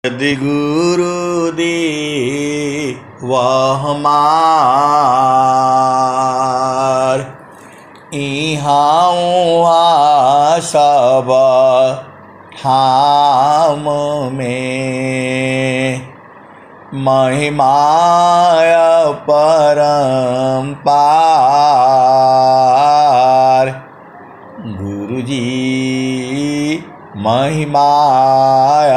सद्गुरु दे वह मार इहाँ सब ठाम में महिमाय परम्पार। गुरुजी महिमाय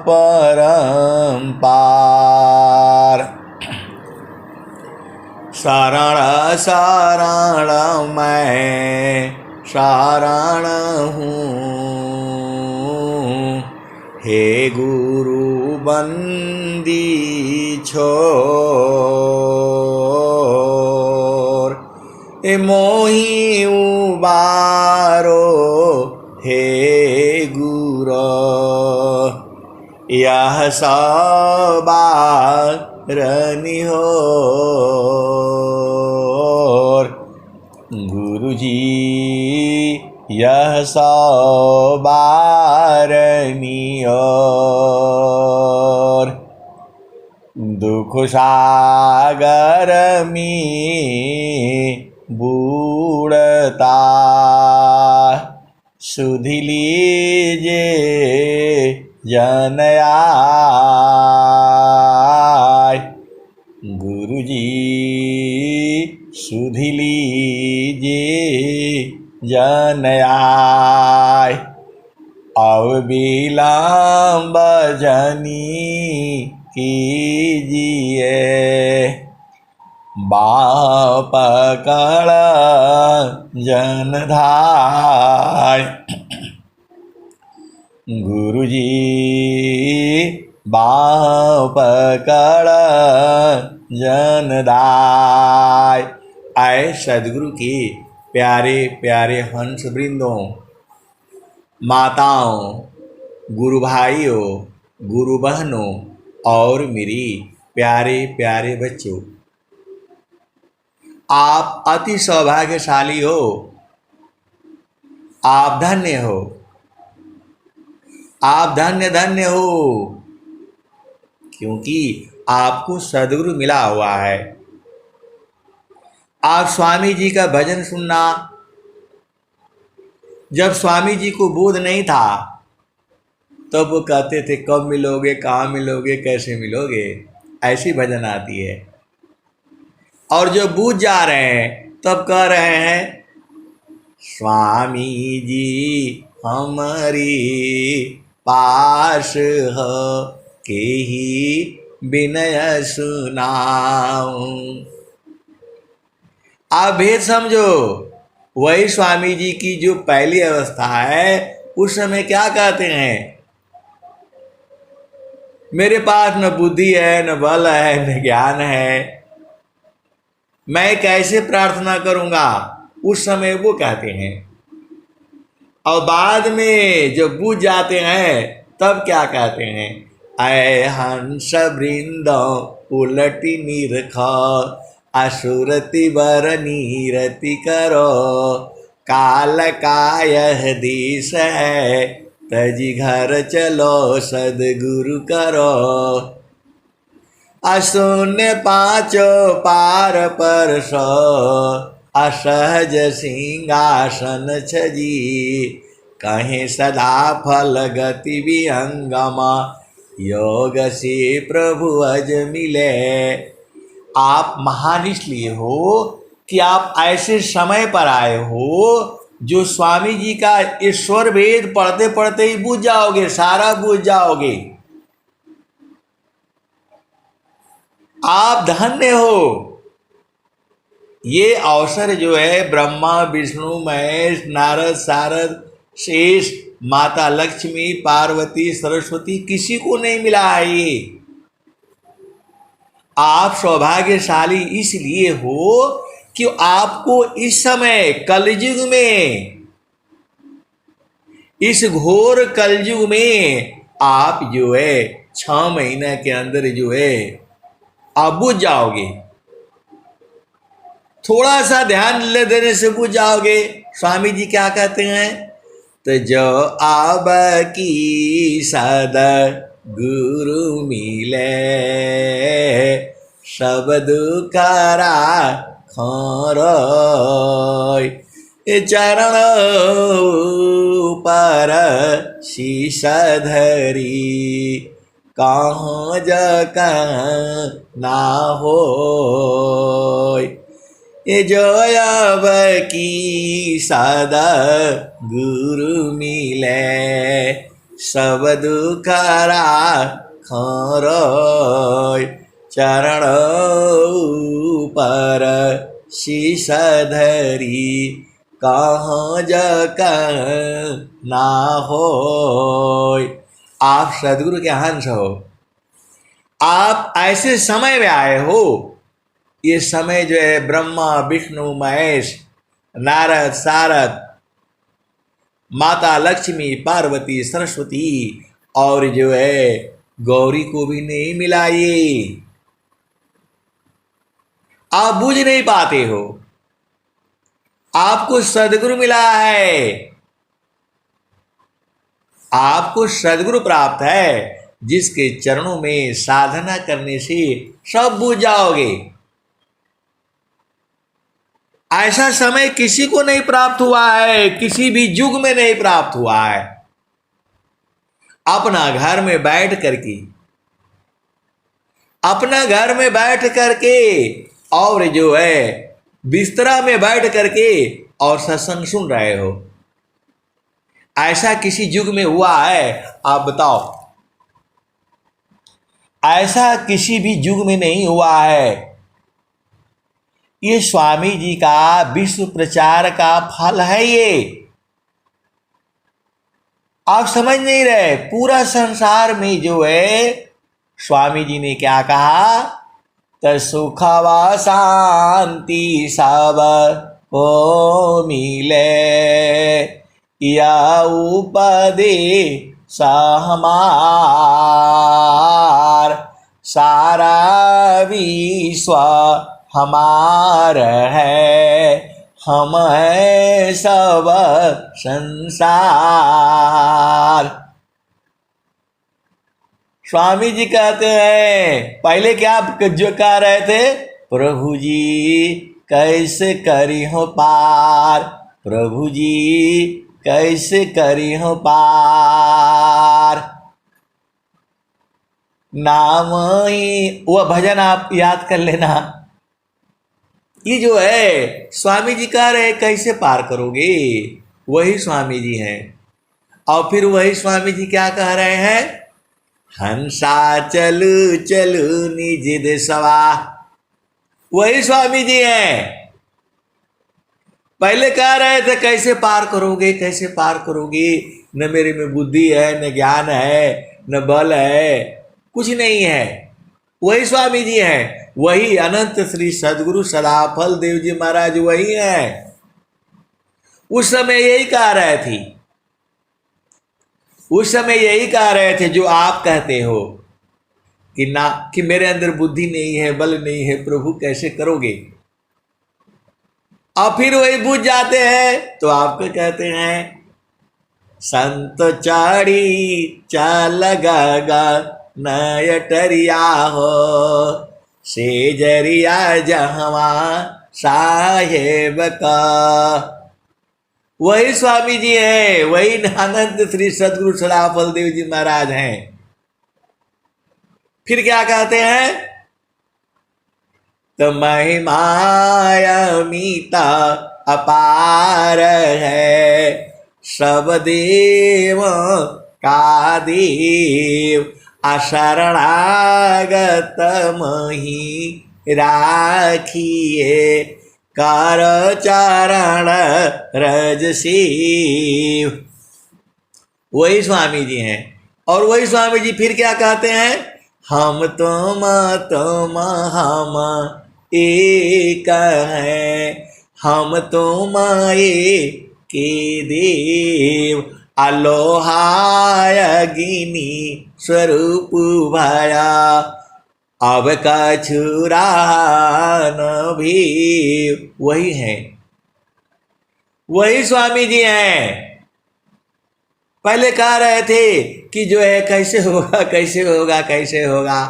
परम्पार। शरण शरण मैं शरण हूँ, हे गुरु बंदी छोर। ए मोहि उबारो हे गुरु, यह सबारनी होर। गुरुजी यह सबारनी होर। दुख सागर में बूढ़ता सुधि लीजे जन आय। गुरुजी सुधि लीजे जन आय। अब विलम्ब जनी कीजिए, बाँह पकड़ जन धाय। गुरुजी बाँह पकड़ जन दाय। आए सदगुरु के प्यारे प्यारे हंस वृंदों, माताओं, गुरु भाइयों, गुरु बहनों और मेरी प्यारे प्यारे बच्चों, आप अति सौभाग्यशाली हो। आप धन्य हो, आप धन्य धन्य हो, क्योंकि आपको सद्गुरु मिला हुआ है। आप स्वामी जी का भजन सुनना, जब स्वामी जी को बोध नहीं था तब वो कहते थे कब मिलोगे, कहाँ मिलोगे, कैसे मिलोगे, ऐसी भजन आती है। और जो बूझ जा रहे हैं तब कह रहे हैं स्वामी जी हमारी पास हो के ही विनय सुनाऊं। आप भेद समझो, वही स्वामी जी की जो पहली अवस्था है उस समय क्या कहते हैं, मेरे पास न बुद्धि है, न बल है, न ज्ञान है, मैं कैसे प्रार्थना करूंगा, उस समय वो कहते हैं। और बाद में जब बूझ जाते हैं तब क्या कहते हैं, ऐ हंस वृंद उलटी निरख, असुरति बर नीरति करो, काल का यह देश है, तजी घर चलो सदगुरु करो। अशून्य पाँचो पार पर सो, असहज सिंहासन छजी, कहीं सदा फल गति विहंगमा, योग से प्रभु अज मिले। आप महान इसलिए हो कि आप ऐसे समय पर आए हो जो स्वामी जी का ईश्वर वेद पढ़ते पढ़ते ही बूझ जाओगे, सारा बूझ जाओगे। आप धन्य हो। ये अवसर जो है ब्रह्मा विष्णु महेश नारद सारद शेष माता लक्ष्मी पार्वती सरस्वती किसी को नहीं मिला है। ये आप सौभाग्यशाली इसलिए हो कि आपको इस समय कलयुग में, इस घोर कलयुग में आप जो है 6 महीने के अंदर जो है आप बुझ जाओगे। थोड़ा सा ध्यान देने से बुझ जाओगे। स्वामी जी क्या कहते हैं, तो जो आब की सद गुरु मिले सब दुखरा खरोय चरण पर शीश धरी कहाँ जक ना होय जो अब की सदा गुरु मिले सब दुखरा खरोय चरण पर शीश धरी कहाँ जक ना होय। आप सदगुरु के हंस हो, आप ऐसे समय में आए हो। ये समय जो है ब्रह्मा विष्णु महेश नारद सारद माता लक्ष्मी पार्वती सरस्वती और जो है गौरी को भी नहीं मिला। ये आप बुझ नहीं पाते हो। आपको सदगुरु मिला है, आपको सदगुरु प्राप्त है, जिसके चरणों में साधना करने से सब बुझ जाओगे। ऐसा समय किसी को नहीं प्राप्त हुआ है, किसी भी युग में नहीं प्राप्त हुआ है। अपना घर में बैठ करके और जो है बिस्तरा में बैठ करके और सत्संग सुन रहे हो। ऐसा किसी युग में हुआ है? आप बताओ। ऐसा किसी भी युग में नहीं हुआ है। ये स्वामी जी का विश्व प्रचार का फल है। ये आप समझ नहीं रहे। पूरा संसार में जो है स्वामी जी ने क्या कहा? तो सुख व शांति सब को मिले या उपदेश हमार सारा विश्व हमार है, हम है सब संसार। स्वामी जी कहते हैं, पहले क्या जो कह रहे थे? प्रभु जी कैसे करी हो पार, प्रभु जी कैसे करी हो पार। नाम ही वह भजन आप याद कर लेना। ये जो है स्वामी जी कह रहे कैसे पार करोगे, वही स्वामी जी हैं। और फिर वही स्वामी जी क्या कह रहे हैं? हंसा चलू चलू निज देशवा। वही स्वामी जी हैं। पहले कह रहे थे कैसे पार करोगे, कैसे पार करोगे, न मेरे में बुद्धि है, न ज्ञान है, न बल है, कुछ नहीं है। वही स्वामी जी हैं। वही अनंत श्री सदगुरु सदाफल देव जी महाराज वही हैं। उस समय यही कह रहे थे, उस समय यही कह रहे थे जो आप कहते हो कि ना, कि मेरे अंदर बुद्धि नहीं है, बल नहीं है, प्रभु कैसे करोगे। और फिर वही बुझ जाते हैं तो आपको कहते हैं संत चाड़ी चाल गा नयटरिया हो से जरिया जहवा साहेब का। वही स्वामी जी हैं, वही अनंत श्री सदगुरु सदाफल देव जी महाराज हैं। फिर क्या कहते हैं? तो महिमायमिता अपार है, सब देव का देव अशरणागत मही राखिए कर चरण रज शिव। वही स्वामी जी हैं। और वही स्वामी जी फिर क्या कहते हैं? हम तुम हम एक हैं, हम तुम एक के देव अलोहायगिनी स्वरूप भया अब कछुरान भी। वही है, वही स्वामी जी हैं। पहले कह रहे थे कि जो है कैसे होगा कैसे होगा कैसे होगा।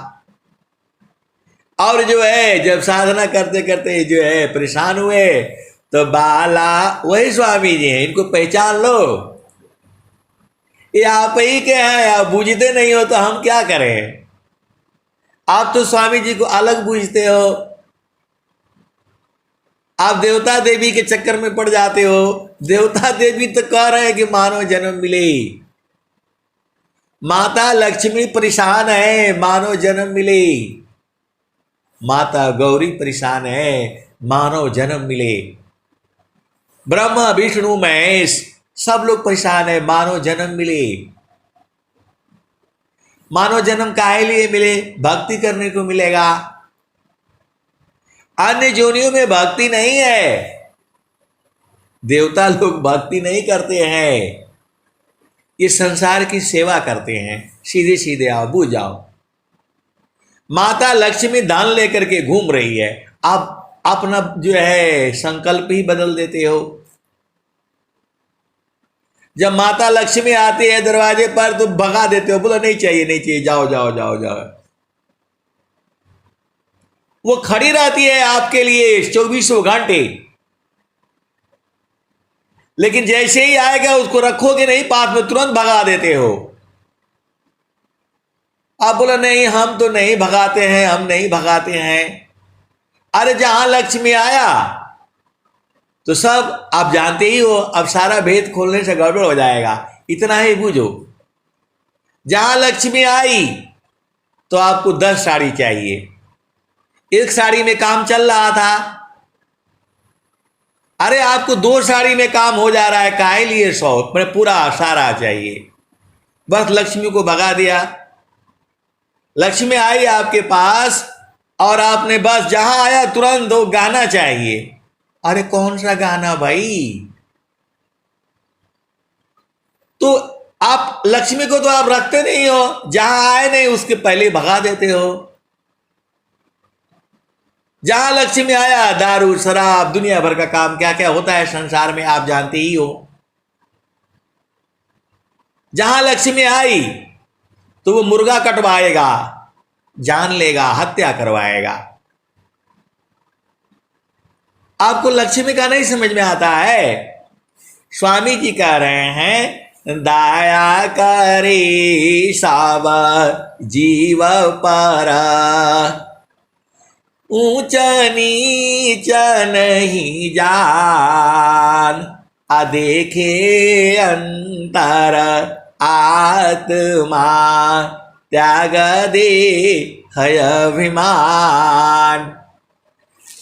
और जो है जब साधना करते करते जो है परेशान हुए तो बाला वही स्वामी जी हैं, इनको पहचान लो, ये आप ही के हैं, आप बूझते नहीं हो तो हम क्या करें। आप तो स्वामी जी को अलग बूझते हो, आप देवता देवी के चक्कर में पड़ जाते हो। देवता देवी तो कह रहे हैं कि मानव जन्म मिले, माता लक्ष्मी परेशान है मानव जन्म मिले, माता गौरी परेशान है मानव जन्म मिले, ब्रह्मा विष्णु महेश सब लोग परेशान है मानव जन्म मिले। मानव जन्म काहे लिए मिले? भक्ति करने को मिलेगा। अन्य योनियों में भक्ति नहीं है, देवता लोग भक्ति नहीं करते हैं, ये संसार की सेवा करते हैं। सीधे सीधे आओ, बुझ जाओ। माता लक्ष्मी धन लेकर के घूम रही है, आप अपना जो है संकल्प ही बदल देते हो। जब माता लक्ष्मी आती है दरवाजे पर तो भगा देते हो, बोला नहीं चाहिए नहीं चाहिए, जाओ जाओ जाओ जाओ। वो खड़ी रहती है आपके लिए 24 घंटे, लेकिन जैसे ही आएगा उसको रखोगे नहीं पास में, तुरंत भगा देते हो। आप बोला नहीं हम तो नहीं भगाते हैं, हम नहीं भगाते हैं। अरे जहां लक्ष्मी आया तो सब आप जानते ही हो, अब सारा भेद खोलने से गड़बड़ हो जाएगा, इतना ही बूझो। जहां लक्ष्मी आई तो आपको 10 साड़ी चाहिए, एक साड़ी में काम चल रहा था, अरे आपको 2 साड़ी में काम हो जा रहा है, काहे लिए 100 मैं पूरा सारा चाहिए। बस लक्ष्मी को भगा दिया। लक्ष्मी आई आपके पास और आपने बस जहां आया तुरंत दो गाना चाहिए। अरे कौन सा गाना भाई? तो आप लक्ष्मी को तो आप रखते नहीं हो, जहां आए नहीं उसके पहले भगा देते हो। जहां लक्ष्मी आया दारू शराब दुनिया भर का काम क्या क्या होता है संसार में आप जानते ही हो। जहां लक्ष्मी आई तो वो मुर्गा कटवाएगा, जान लेगा, हत्या करवाएगा। आपको लक्ष्मी का नहीं समझ में आता है। स्वामी जी कह रहे हैं दया करे साव जीव पर, ऊंच नीच नहीं जान, देखे अंतर आत्मा, त्याग दे है अभिमान।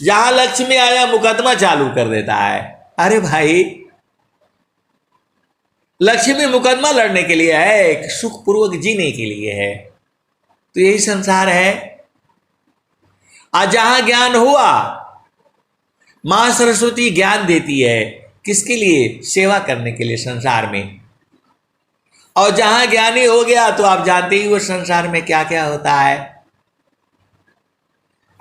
जहां लक्ष्मी आया मुकदमा चालू कर देता है। अरे भाई लक्ष्मी मुकदमा लड़ने के लिए है, सुखपूर्वक जीने के लिए है, तो यही संसार है। आज जहां ज्ञान हुआ, मां सरस्वती ज्ञान देती है किसके लिए? सेवा करने के लिए संसार में। और जहां ज्ञानी हो गया तो आप जानते ही वो संसार में क्या क्या होता है।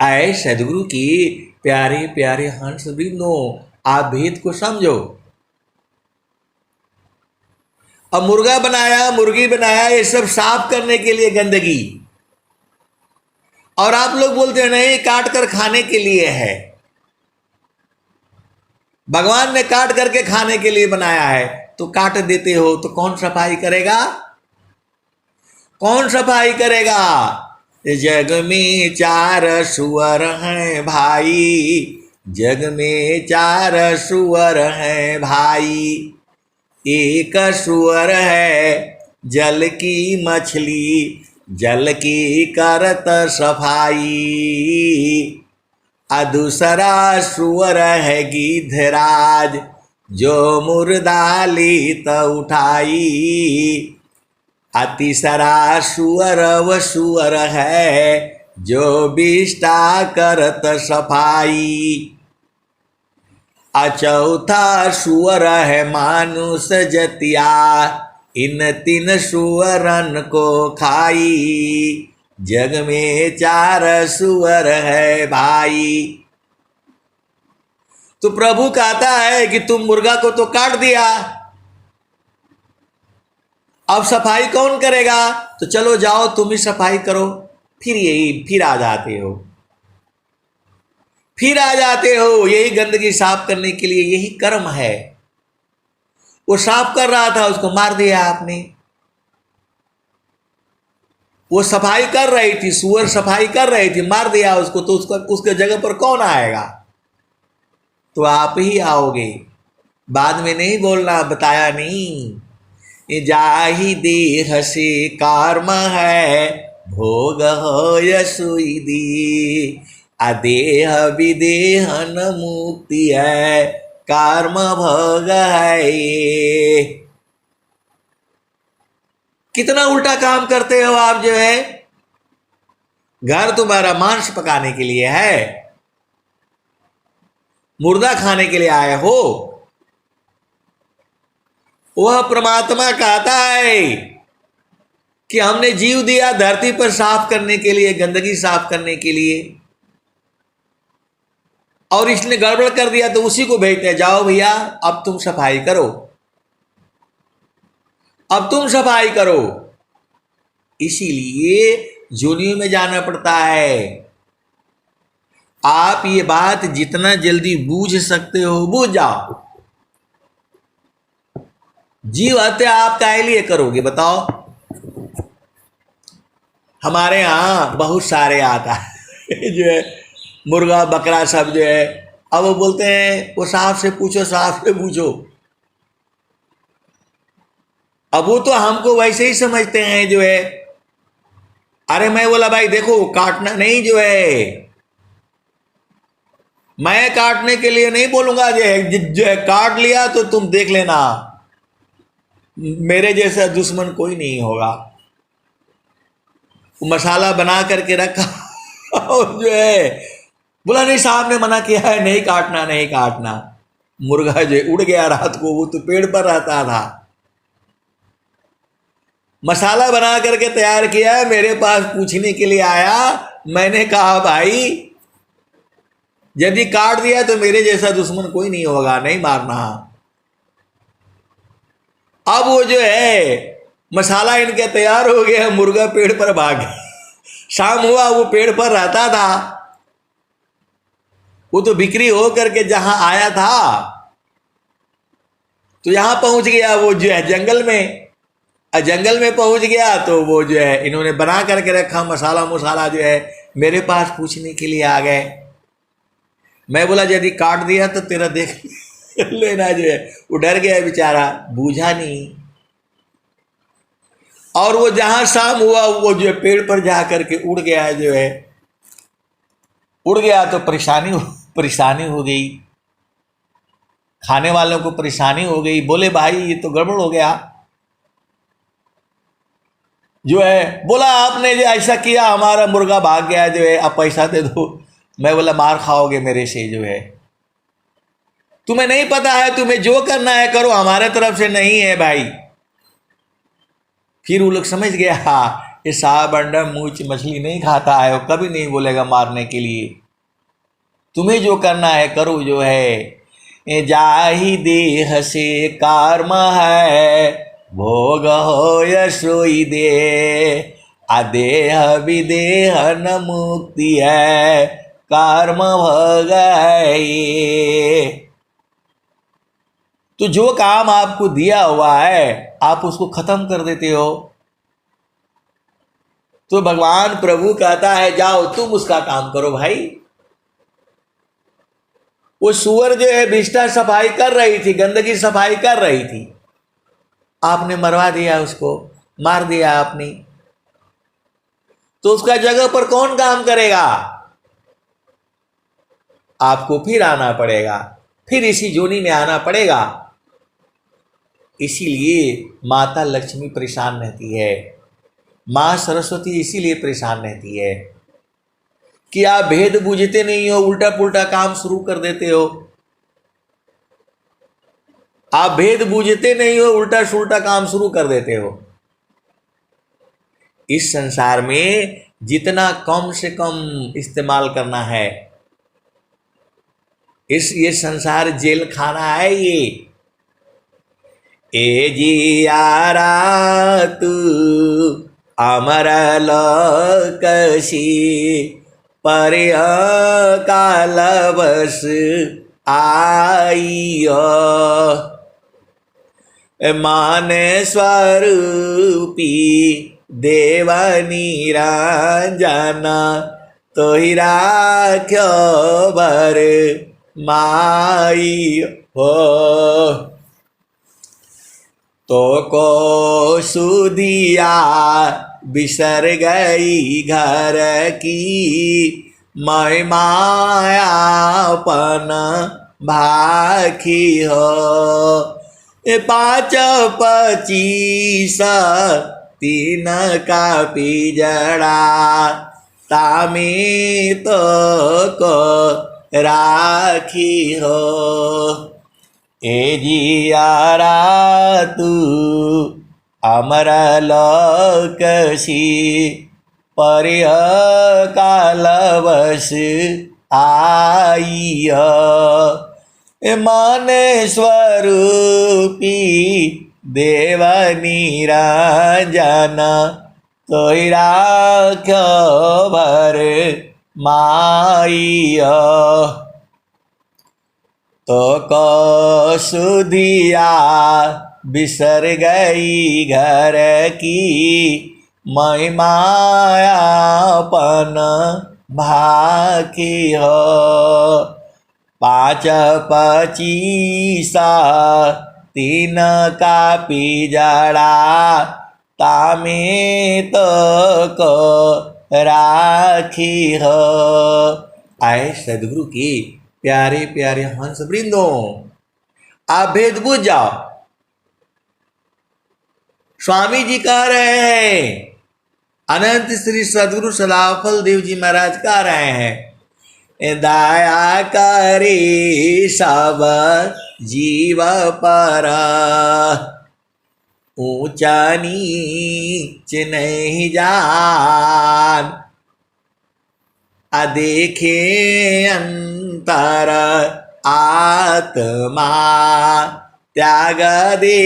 आए सदगुरु की प्यारे प्यारे हंस वृंदों, आप भेद को समझो। अब मुर्गा बनाया मुर्गी बनाया ये सब साफ करने के लिए गंदगी, और आप लोग बोलते हैं नहीं काट कर खाने के लिए है। भगवान ने काट करके खाने के लिए बनाया है तो काट देते हो, तो कौन सफाई करेगा? कौन सफाई करेगा? जग में 4 सुअर हैं भाई, जग में 4 सुअर हैं भाई, एक सुअर है जल की मछली, जल की करत सफाई, दूसरा सुअर है गिद्धराज, जो मुर्दा लीत उठाई, तीसरा सुअर व सुअर है जो विष्टा करत सफाई, चौथा सुअर है मानुष जतिया, इन 3 सुअरन को खाई, जग में 4 सुअर है भाई। तो प्रभु कहता है कि तुम मुर्गा को तो काट दिया, अब सफाई कौन करेगा? तो चलो जाओ तुम ही सफाई करो। फिर आ जाते हो, फिर आ जाते हो। यही गंदगी साफ करने के लिए, यही कर्म है। वो साफ कर रहा था, उसको मार दिया आपने। वो सफाई कर रही थी, सुअर सफाई कर रही थी, मार दिया उसको, तो उसके जगह पर कौन आएगा? तो आप ही आओगे। बाद में नहीं बोलना, बताया नहीं। जाहि देह से कर्म है, भोग हो यसुई दी। अदेह विदेह न मुक्ति है, कर्म भोग है ये। कितना उल्टा काम करते हो आप जो है। घर तुम्हारा मांस पकाने के लिए है, मुर्दा खाने के लिए आए हो। वह परमात्मा कहता है कि हमने जीव दिया धरती पर साफ करने के लिए, गंदगी साफ करने के लिए, और इसने गड़बड़ कर दिया तो उसी को भेजते हैं, जाओ भैया अब तुम सफाई करो, अब तुम सफाई करो। इसीलिए जोनियों में जाना पड़ता है। आप ये बात जितना जल्दी बूझ सकते हो बूझ जाओ। जीव हत्या आप काहे लिए करोगे बताओ? हमारे यहाँ बहुत सारे आता है जो है मुर्गा बकरा सब जो है। अब वो बोलते हैं वो साहब से पूछो, साहब से पूछो। अब वो तो हमको वैसे ही समझते हैं जो है। अरे मैं बोला भाई देखो काटना नहीं जो है, मैं काटने के लिए नहीं बोलूंगा जो है काट लिया तो तुम देख लेना, मेरे जैसा दुश्मन कोई नहीं होगा। मसाला बना करके रखा और जो है बोला नहीं साहब ने मना किया है, नहीं काटना नहीं काटना। मुर्गा जो उड़ गया रात को, वो तो पेड़ पर रहता था। मसाला बना करके तैयार किया, मेरे पास पूछने के लिए आया। मैंने कहा भाई यदि काट दिया तो मेरे जैसा दुश्मन कोई नहीं होगा, नहीं मारना। अब वो जो है मसाला इनके तैयार हो गया, मुर्गा पेड़ पर भाग गया। शाम हुआ, वो पेड़ पर रहता था, वो तो बिक्री हो करके जहां आया था तो यहां पहुंच गया वो जो है जंगल में। जंगल में पहुंच गया तो वो जो है इन्होंने बना करके रखा मसाला मुसाला जो है, मेरे पास पूछने के लिए आ गए। मैं बोला यदि काट दिया तो तेरा देख लेना जो है। वो डर गया बेचारा, बूझा नहीं। और वो जहां शाम हुआ वो जो है पेड़ पर जा करके उड़ गया जो है, उड़ गया तो परेशानी हो गई, खाने वालों को परेशानी हो गई। बोले भाई ये तो गड़बड़ हो गया जो है। बोला आपने जो ऐसा किया, हमारा मुर्गा भाग गया जो है, अब पैसा दे दो। मैं बोला मार खाओगे मेरे से जो है, तुम्हें नहीं पता है, तुम्हें जो करना है करो, हमारे तरफ से नहीं है भाई। फिर वो लोग समझ गया हाँ ये साहब अंडा मूछ मछली नहीं खाता है, वो कभी नहीं बोलेगा मारने के लिए। तुम्हें जो करना है करो जो है। जाहि देह से कर्म है, भोग हो यसोई दे। अदेह विदेह न मुक्ति है, कर्म भोग है ये। तो जो काम आपको दिया हुआ है आप उसको खत्म कर देते हो, तो भगवान प्रभु कहता है जाओ तुम उसका काम करो भाई। वो सुअर जो है बिस्तर सफाई कर रही थी, गंदगी सफाई कर रही थी, आपने मरवा दिया उसको, मार दिया आपने, तो उसका जगह पर कौन काम करेगा? आपको फिर आना पड़ेगा, फिर इसी जोनी में आना पड़ेगा। इसीलिए माता लक्ष्मी परेशान रहती है, माँ सरस्वती इसीलिए परेशान रहती है कि आप भेद बूझते नहीं हो, उल्टा पुल्टा काम शुरू कर देते हो। आप भेद बूझते नहीं हो, उल्टा सुल्टा काम शुरू कर देते हो। इस संसार में जितना कम से कम इस्तेमाल करना है, ये संसार जेल खाना है। ए जियारा तू अमर लोकसी पर्य कालवश आइयो मान स्वरूपी देवनी रंजना तो ही राख्यो भर माई हो तो को सुधिया बिसर गई घर की मैं मायापन भाखी हो 5-25 तीन का पिजड़ा तामी तो को राखी हो ए जियारा तू अमर लोकसी पर्य कालवश आइय मन स्वरूपी देवनी रंजन तोहि राख्यो भर माइय तो को सुधिया बिसर गई घर की मैं मायापन भाखी हो 5-25 तीन का पिजड़ा तामे तो को राखी हो। आए सदगुरु की प्यारे प्यारे हंस वृंदों, आप भेद बुझ जाओ। स्वामी जी कह रहे हैं, अनंत श्री सदगुरु सदाफल देव जी महाराज कह रहे हैं, दया करे सब जीव पर ऊंचा नीच नहीं जान देखे अंतर आत्मा त्याग दे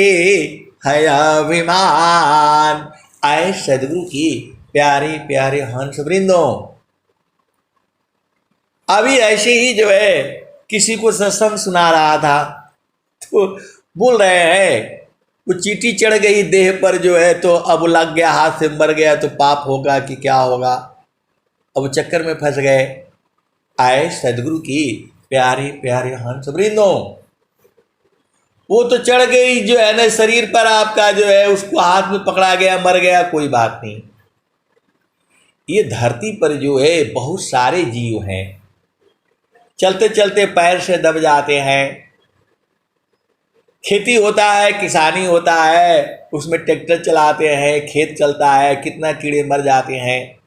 है अभिमान। आए सदगुरु की प्यारे प्यारे हंस वृंदों, अभी ऐसे ही जो है किसी को सत्संग सुना रहा था तो बोल रहे हैं वो चींटी चढ़ गई देह पर जो है तो अब लग गया, हाथ से मर गया तो पाप होगा कि क्या होगा, अब चक्कर में फंस गए। आए सदगुरु की प्यारे प्यारे हंस वृंदों, वो तो चढ़ गई जो है ना शरीर पर आपका जो है, उसको हाथ में पकड़ा गया, मर गया, कोई बात नहीं। ये धरती पर जो है बहुत सारे जीव हैं, चलते चलते पैर से दब जाते हैं। खेती होता है, किसानी होता है, उसमें ट्रैक्टर चलाते हैं, खेत चलता है, कितना कीड़े मर जाते हैं।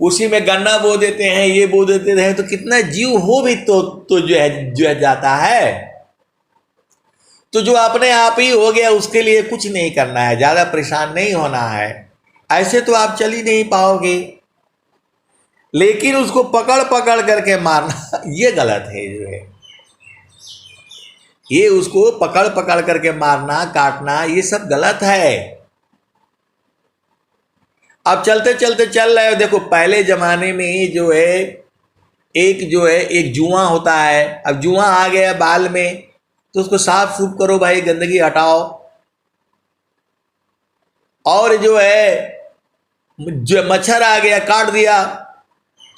उसी में गन्ना बो देते हैं, ये बो देते हैं, तो कितना जीव हो भी तो जो है जाता है। तो जो अपने आप ही हो गया उसके लिए कुछ नहीं करना है, ज्यादा परेशान नहीं होना है। ऐसे तो आप चल ही नहीं पाओगे, लेकिन उसको पकड़ पकड़ करके मारना ये गलत है। जो है ये उसको पकड़ पकड़ करके मारना, काटना, ये सब गलत है। अब चलते चलते चल रहे हो, देखो पहले जमाने में ही जो है एक जुआ होता है। अब जुआ आ गया बाल में तो उसको साफ सूफ करो भाई, गंदगी हटाओ। और जो है जो मच्छर आ गया, काट दिया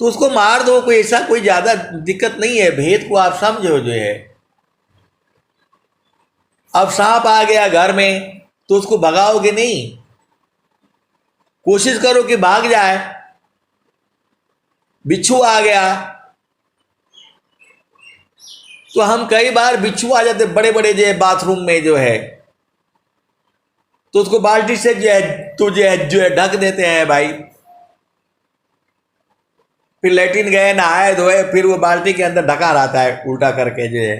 तो उसको मार दो, कोई ऐसा कोई ज्यादा दिक्कत नहीं है। भेद को आप समझो जो है। अब सांप आ गया घर में तो उसको भगाओगे नहीं, कोशिश करो कि भाग जाए। बिच्छू आ गया तो हम कई बार बिच्छू आ जाते बड़े बड़े जो है बाथरूम में जो है, तो उसको बाल्टी से जो है ढक देते हैं भाई। फिर लेटिन गए, नहाए धोए, फिर वो बाल्टी के अंदर ढका रहता है उल्टा करके जो है।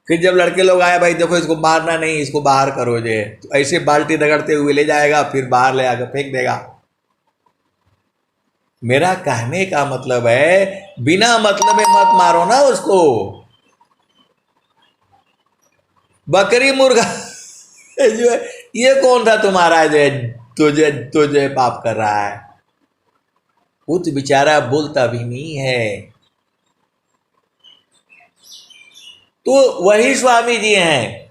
फिर जब लड़के लोग आए, भाई देखो इसको मारना नहीं, इसको बाहर करो जो है, तो ऐसे बाल्टी रगड़ते हुए ले जाएगा, फिर बाहर ले आकर फेंक देगा। मेरा कहने का मतलब है बिना मतलब में मत मारो ना उसको। बकरी मुर्गा जो है, ये कौन था तुम्हारा जो है तुझे पाप कर रहा है? वो तो बेचारा बोलता भी नहीं है। तो वही स्वामी जी हैं।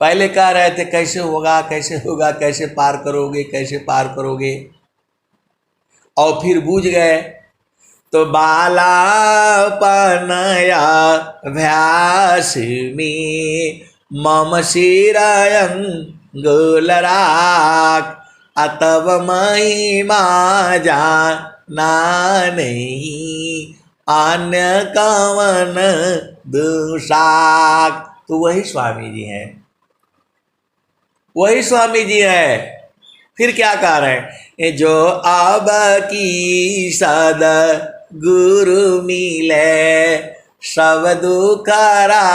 पहले कह रहे थे कैसे होगा कैसे होगा, कैसे पार करोगे कैसे पार करोगे, और फिर बूझ गए। तो बालापनया भ्यास में मम शिरायंगुलराक, अतव महिमा जाना नहीं अन्य कवन दुषाक। तो वही स्वामी जी हैं, वही स्वामी जी है। फिर क्या कह रहे हैं? जो अब की सद गुरु मिले सब दुखरा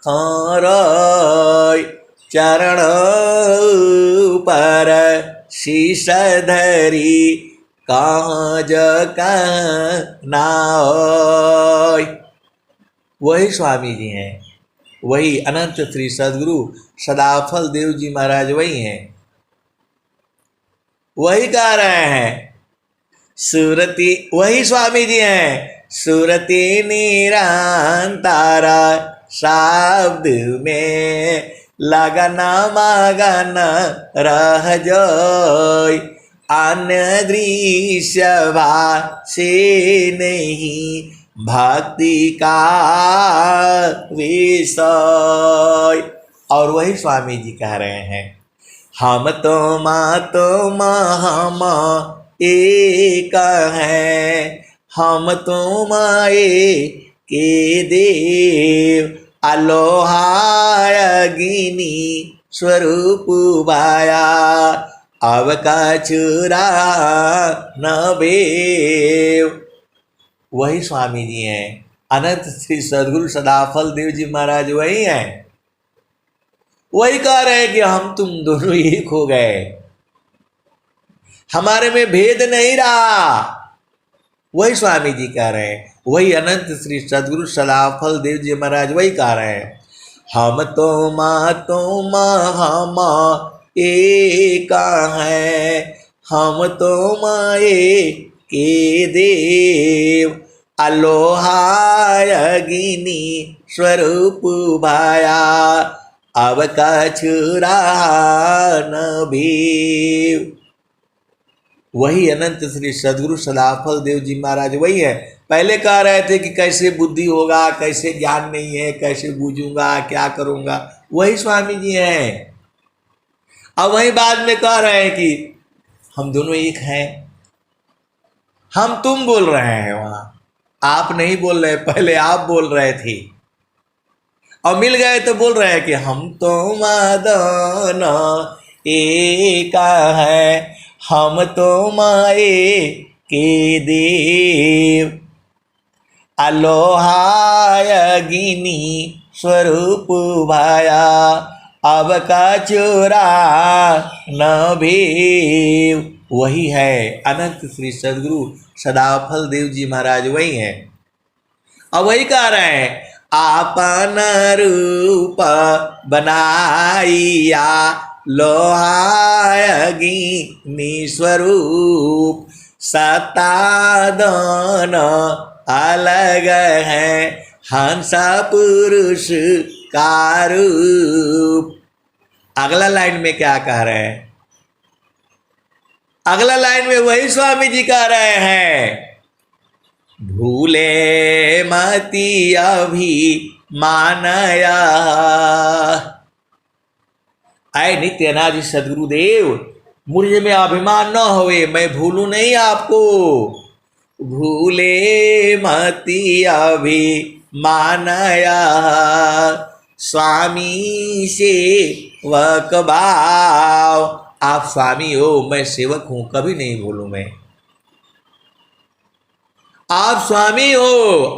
खोरोय, चरण पर शीश धरी काज नाओय। वही स्वामी जी हैं, वही अनंत श्री सदगुरु सदाफल देव जी महाराज वही हैं, वही कह रहे हैं। सुरति वही स्वामी जी हैं। सुरति निरंतर शब्द में लगन मगन रह जोय, अन्य दृश्य भाषे नहीं भक्ति का विषय। और वही स्वामी जी कह रहे हैं, हम तुम एक हैं, हम तुम के देव, अलोहाय अग्नि स्वरूप भाया, अब कछुरा न बेव। वही स्वामी जी हैं, अनंत श्री सदगुरु सदाफल देव जी महाराज वही हैं। वही कह रहे हैं कि हम तुम दोनों एक हो गए, हमारे में भेद नहीं रहा। वही स्वामी जी कह रहे हैं, वही अनंत श्री सदगुरु सदाफल देव जी महाराज वही कह रहे हैं, हम तुम हम एक हैं, हम तुम एक के देव, अलोहाय अग्नि स्वरूप भाया, अब कछुरा न भीव। वही अनंत श्री सदगुरु सदाफल देव जी महाराज वही है। पहले कह रहे थे कि कैसे बुद्धि होगा, कैसे ज्ञान नहीं है, कैसे बूझूंगा, क्या करूंगा, वही स्वामी जी हैं। अब वही बाद में कह रहे हैं कि हम दोनों एक हैं। हम तुम बोल रहे हैं, वहां आप नहीं बोल रहे, पहले आप बोल रहे थे और मिल गए तो बोल रहे हैं कि हम तुम दोनों एक है, हम तुम एक के देव, अलोहाय अग्नि स्वरूप भाया, अब कछुरा न भेव। वही है अनंत श्री सदगुरु सदाफल देव जी महाराज वही हैं। अब वही कह रहे हैं, आपन रूप बनाइया लोहाय अग्नि स्वरूप, सत्ता दोनों अलग है, हंस पुरुष का रूप। अगला लाइन में क्या कह रहे हैं? अगला लाइन में वही स्वामी जी कह रहे हैं, भूले मति अभी मानया। आए नित्य अनादि सदगुरुदेव, मुझे में अभिमान न होवे, मैं भूलू नहीं आपको। भूले मति अभी मानया, स्वामी सेवक भाव। आप स्वामी हो, मैं सेवक हूं, कभी नहीं भूलू मैं। आप स्वामी हो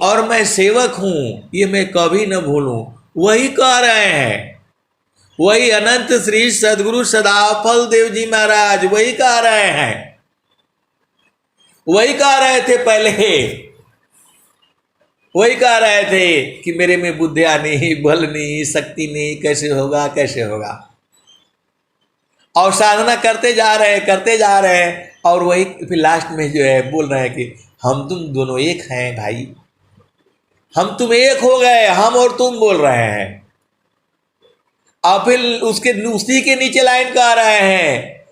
और मैं सेवक हूं, ये मैं कभी न भूलूं। वही कह रहे हैं, वही अनंत श्री सदगुरु सदाफल देव जी महाराज वही कह रहे हैं। वही कह रहे थे पहले, वही कह रहे थे कि मेरे में बुद्धिया नहीं, बल नहीं, शक्ति नहीं, कैसे होगा कैसे होगा। और साधना करते जा रहे हैं और वही फिर लास्ट में जो है बोल रहे हैं कि हम तुम दोनों एक हैं भाई, हम तुम एक हो गए, हम और तुम बोल रहे हैं। और फिर उसके उसी के नीचे लाइन कह रहे हैं,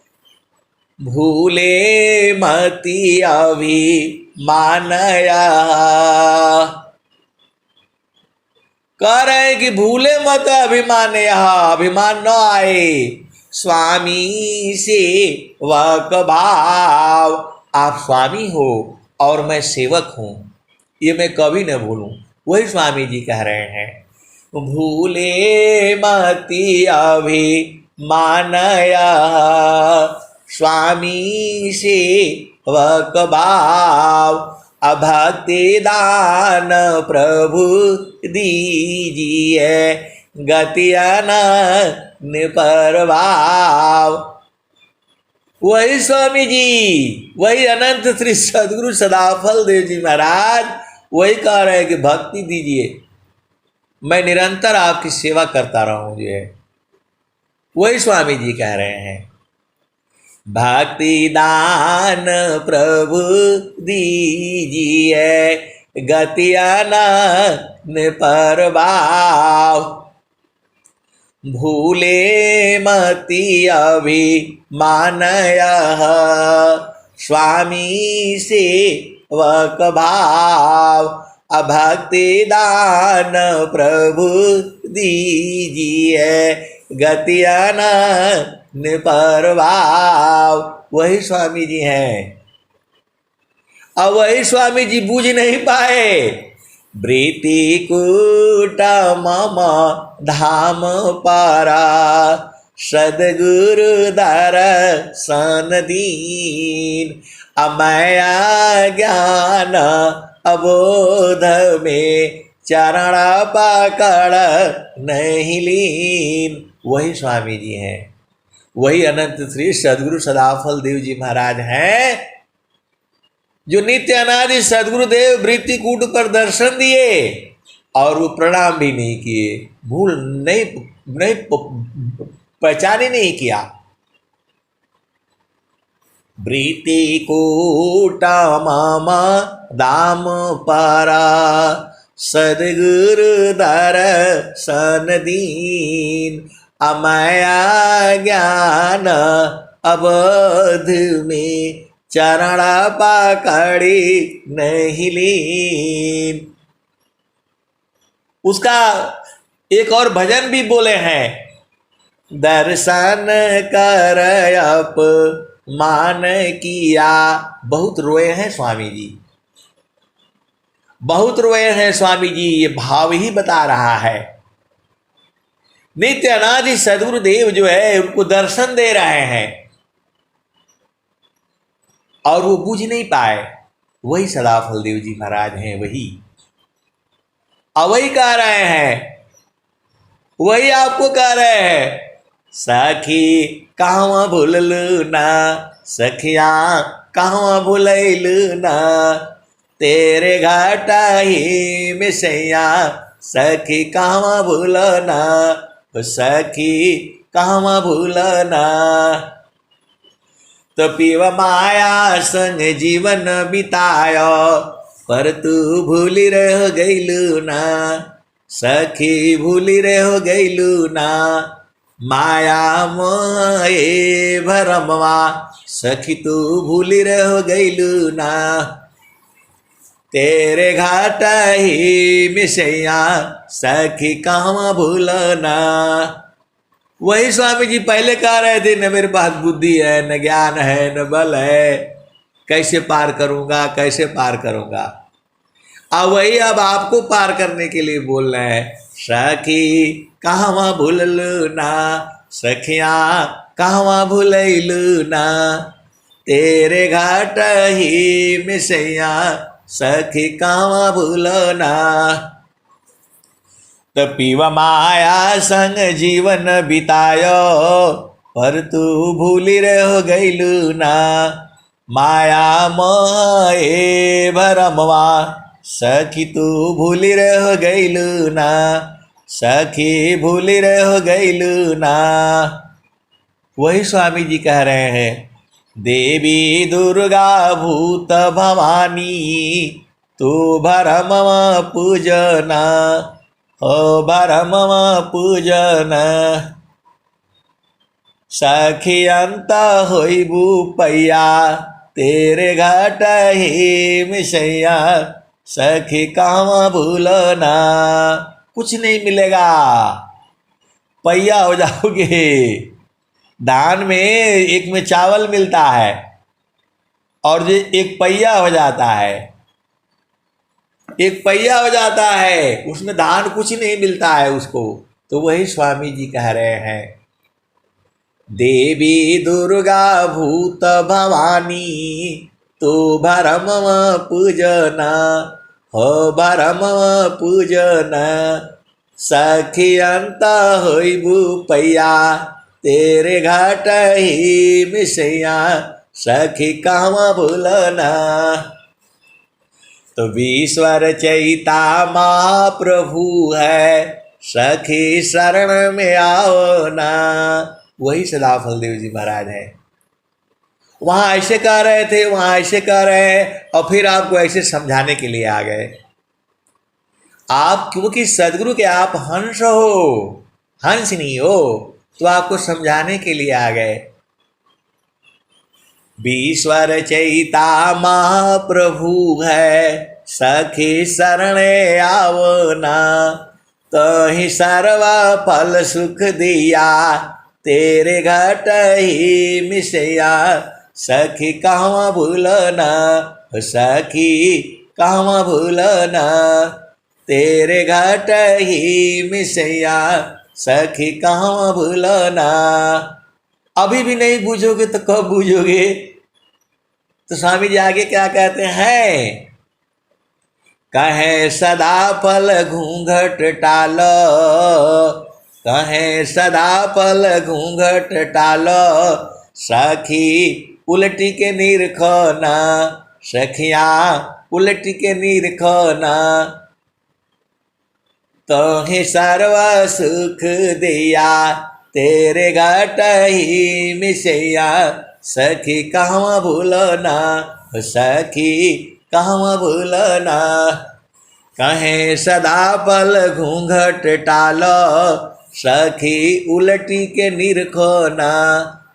भूले मति अभिमानया, कह रहे हैं कि भूले मत अभिमान, अभिमान न आए, स्वामी से वक भाव, आप स्वामी हो और मैं सेवक हूं, ये मैं कभी न भूलूं। वही स्वामी जी कह रहे हैं, भूले मति अभिमानया, स्वामी से वक भाव, अभक्ति दान प्रभु दीजिए, गति अनन्य परभाव। वही स्वामी जी, वही अनंत श्री सदगुरु सदाफल देव जी महाराज वही कह रहे हैं कि भक्ति दीजिए, मैं निरंतर आपकी सेवा करता रहूं। जो है वही स्वामी जी कह रहे हैं, भक्ति दान प्रभु दीजिए, गति अनन्य परभाव, भूले मति अभिमानया, स्वामी से वक भाव, अभक्ति दान प्रभु दीजिए, गति अनन्य परभाव। वही स्वामी जी हैं। अब वही स्वामी जी बूझ नहीं पाए, वृत्ति कूट मम धाम पारा, सद्गुरु दर्शन दीन, अमया ज्ञान अबोध में, चरण पकड़ नहीं लीन। वही स्वामी जी हैं, वही अनंत श्री सदगुरु सदाफल देव जी महाराज हैं, जो नित्य अनादि सदगुरुदेव वृत्ति कूट पर दर्शन दिए और वो प्रणाम भी नहीं किए, भूल नहीं पहचान ही नहीं किया। वृत्ति कूट मम दाम पारा, सद्गुरु दर्शन दीन, अमया ज्ञान अबोध में, चरण पकड़ी नहीं लीन। उसका एक और भजन भी बोले हैं, दर्शन कर अपमान किया। बहुत रोए हैं स्वामी जी, बहुत रोए हैं स्वामी जी, ये भाव ही बता रहा है। नित्य अनादि सदगुरुदेव जो है उनको दर्शन दे रहे हैं और वो बूझ नहीं पाए। वही सदाफल देव जी महाराज हैं, वही वही कह रहे हैं, वही आपको कह रहे हैं, सखी कहवा भूललू ना, सखिया कहवा भूलैलू ना, तेरे घाटा ही में सैया, सखी कहवा भूलना, सखी कहवा भूलना। तो पीव माया संग जीवन बितायो, पर तू भूली रह गईलू ना, सखी भूली रह गईलू ना, माया मोहे भरमवा, सखी तू भूली रह गईलू ना, तेरे घाट ही मिसैया, सखी कहवा भूलना। वही स्वामी जी पहले कह रहे थे, न मेरे पास बुद्धि है, न ज्ञान है, न बल है, कैसे पार करूंगा, कैसे पार करूंगा। अब वही अब आपको पार करने के लिए बोल रहे हैं, सखी कहवा भूललू ना, सखिया कहवा भूलैलू ना, तेरे घाट ही मिसैया, सखी कहवा भूलना। तो पीव माया संग जीवन बितायो, पर तू भूली रह गईलू ना, माया मोहे भरमवा, सखी तू भूली रह गईलू ना, सखी भूली रह गईलू ना। वही स्वामी जी कह रहे हैं, देवी दुर्गा भूत भवानी तू भरमम पूजना, हो भरमम पूजना। सखी अंत होइबू पैया तेरे घाट ही मिसैया, सखी कहवा भूलना। कुछ नहीं मिलेगा, पैया हो जाओगे। दान में एक में चावल मिलता है और जो एक पहिया हो जाता है, एक पहिया हो जाता है, उसमें दान कुछ नहीं मिलता है उसको। तो वही स्वामी जी कह रहे हैं, देवी दुर्गा भूत भवानी तू भरमम पूजना, हो भरमम पूजना। सखी अंत होइबू पैया तेरे घाट ही मिसैया, सखी कहवा भूलना। तो विश्वर चैता महाप्रभु है, सखी शरण में आओ ना। वही सदाफल देव जी महाराज है। वहाँ ऐसे कह रहे थे, वहाँ ऐसे कह रहे हैं, और फिर आपको ऐसे समझाने के लिए आ गए। आप क्योंकि सदगुरु के आप हंस हो, हंस नहीं हो, तो आपको समझाने के लिए आ गए। विश्वर चैता महाप्रभु है, सखी शरण आओ ना। तो ही सर्वा फल सुख दिया तेरे घट ही मिसैया, सखी कहवा भूलना, सखी कहवा भूलना। तेरे घट ही मिसैया, सखी कहवा भूलना। अभी भी नहीं बूझोगे तो कब बूझोगे। तो स्वामी जी आगे क्या कहते हैं, कहे सदा पल घूंघट टाल, कहे सदा पल घूंघट टाल। सखी उलटी के निरखना, सखिया उलटी के निरखना। तो ही सर्व सुख दिया तेरे घट ही मिसैया, सखी कहवा भूलना, सखी कहवा भूलना। कहे सदा पल घूंघट टाल, सखी उलटी के निरखना,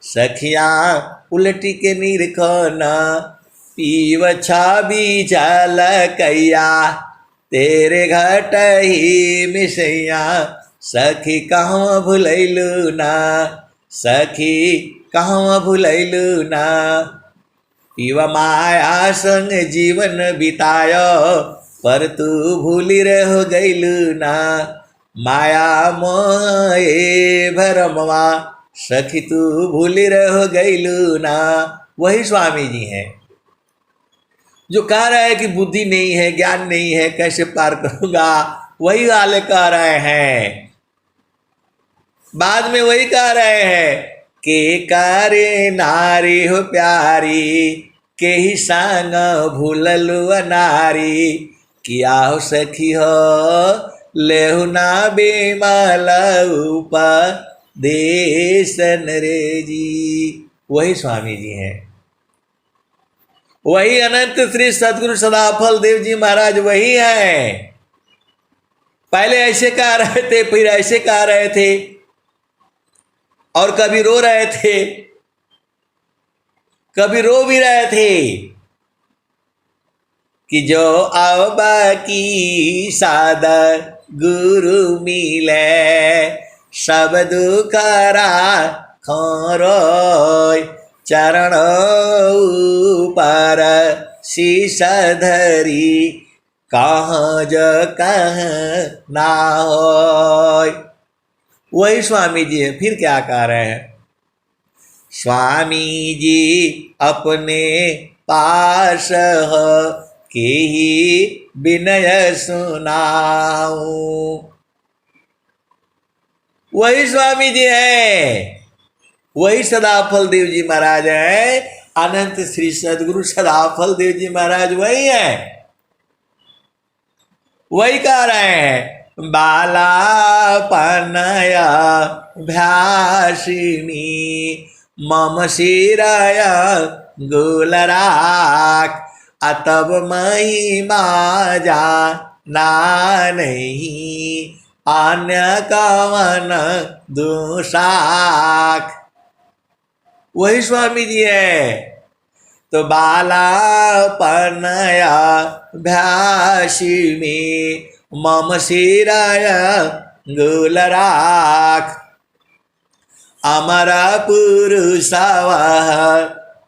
सखिया उलटी के निरखना। पीव छाबी जल कैया तेरे घट ही मिसैया, सखी कहवा भुलैलू ना, सखी कहवा भुलैलू ना। पीव माया संग जीवन बिताय, पर तू भूली रह गईलू ना। माया मोहे भरमवा, सखी तू भूली रह गईलू ना। वही स्वामी जी हैं जो कह रहे हैं कि बुद्धि नहीं है, ज्ञान नहीं है, कैसे पार करूंगा। वही वाले कह रहे हैं, बाद में वही कह रहे हैं के करे नारी हो प्यारी, के ही संग भूललु नारी। किया हो सखी हो लेहु ना बेमल उपदेशन रे जी। वही स्वामी जी हैं, वही अनंत श्री सदगुरु सदाफल देव जी महाराज वही हैं। पहले ऐसे कह रहे थे, फिर ऐसे कह रहे थे, और कभी रो रहे थे, कभी रो भी रहे थे कि जो आबा की सादा गुरु मिले, सब दुखरा खोरोय। चरण ऊपर शीश धरी, कहाँ जो कहाँ ना होय। वही स्वामी जी है। फिर क्या कह रहे हैं, स्वामी जी अपने पास हो के ही विनय सुनाऊं। वही स्वामी जी हैं, वही सदाफल देव जी महाराज हैं। अनंत श्री सदगुरु सदाफल देव जी महाराज वही हैं। वही कह रहे हैं बालापनया भ्यासिनी मम शिरय गुलराक अतब महिमा जा ना नहीं अन्य कवन दुशाक। वही स्वामी जी है। तो बालापनया भ्यासिनी मम शिरय गुलराक अमर पुरुष वह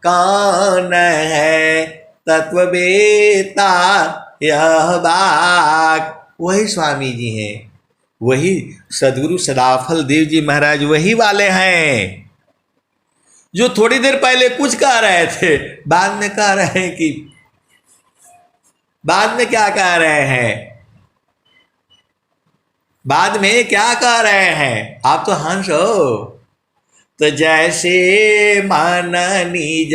कौन है तत्ववेता यह बाक। वही स्वामी जी हैं, वही सद्गुरु सदाफल देव जी महाराज वही वाले हैं जो थोड़ी देर पहले कुछ कह रहे थे, बाद में कह रहे हैं कि बाद में क्या कह रहे हैं, बाद में क्या कह रहे हैं। आप तो हंस हो। तो जैसे मन निज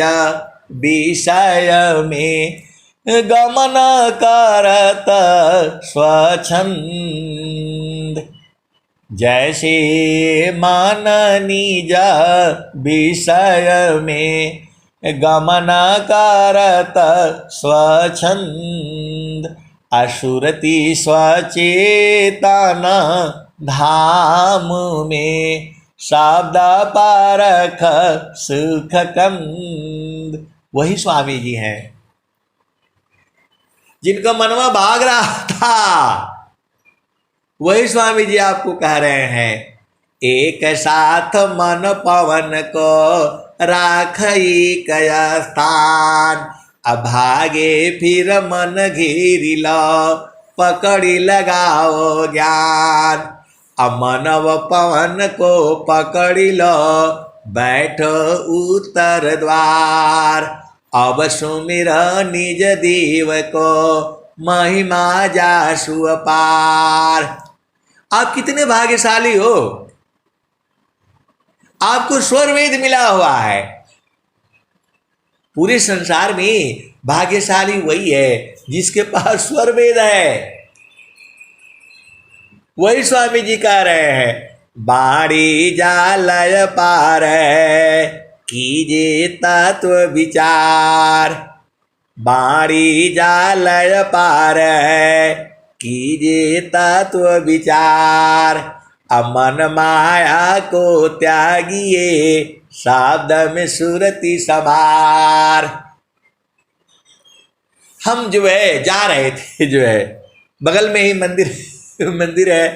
विषय में गमन करत स्वच्छंद, जैसे मन निज विषय में गमन करत स्वच्छंद असुरति स्वचेतन धाम में शब्द पारख सुख कंद। वही स्वामी जी हैं जिनका मनवा भाग रहा था। वही स्वामी जी आपको कह रहे हैं एक साथ मन पवन को राखई कया स्थान अभागे फिर मन घेरी लो पकड़ी लगाओ ज्ञान। अमनव पवन को पकड़ी लो बैठो उत्तर द्वार अब सुमिर निज देव को महिमा जासु अपार। आप कितने भाग्यशाली हो, आपको स्वर वेद मिला हुआ है। पूरे संसार में भाग्यशाली वही है जिसके पास स्वर वेद है। वही स्वामी जी कह रहे हैं बाड़ी जालय पार कीजे तत्व विचार। बाड़ी जालय पार कीजे तत्व विचार अमन माया को त्यागिए शब्द में सुरति सवार। हम जो है जा रहे थे, जो है बगल में ही मंदिर है,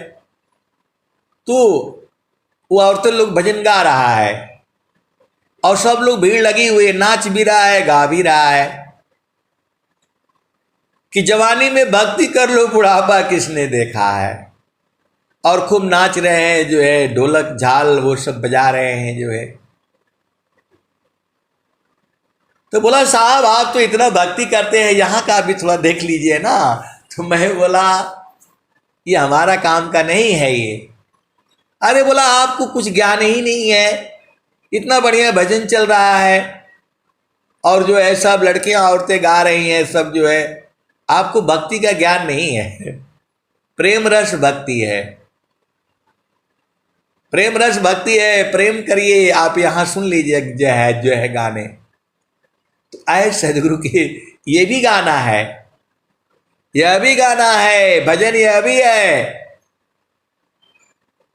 तो वो औरतें लोग भजन गा रहा है और सब लोग भीड़ लगी हुई है, नाच भी रहा है गा भी रहा है कि जवानी में भक्ति कर लो बुढ़ापा किसने देखा है। और खूब नाच रहे हैं, जो है ढोलक झाल वो सब बजा रहे हैं जो है। तो बोला साहब आप तो इतना भक्ति करते हैं, यहाँ का भी थोड़ा देख लीजिए ना। तो मैं बोला ये हमारा काम का नहीं है ये। अरे बोला आपको कुछ ज्ञान ही नहीं है, इतना बढ़िया भजन चल रहा है और जो है सब लड़कियां औरतें गा रही हैं सब, जो है आपको भक्ति का ज्ञान नहीं है। प्रेम रस भक्ति है, प्रेम रस भक्ति है, प्रेम करिए। आप यहाँ सुन लीजिए जो है गाने। तो आए सदगुरु के ये भी गाना है, यह भी गाना है, भजन यह भी है।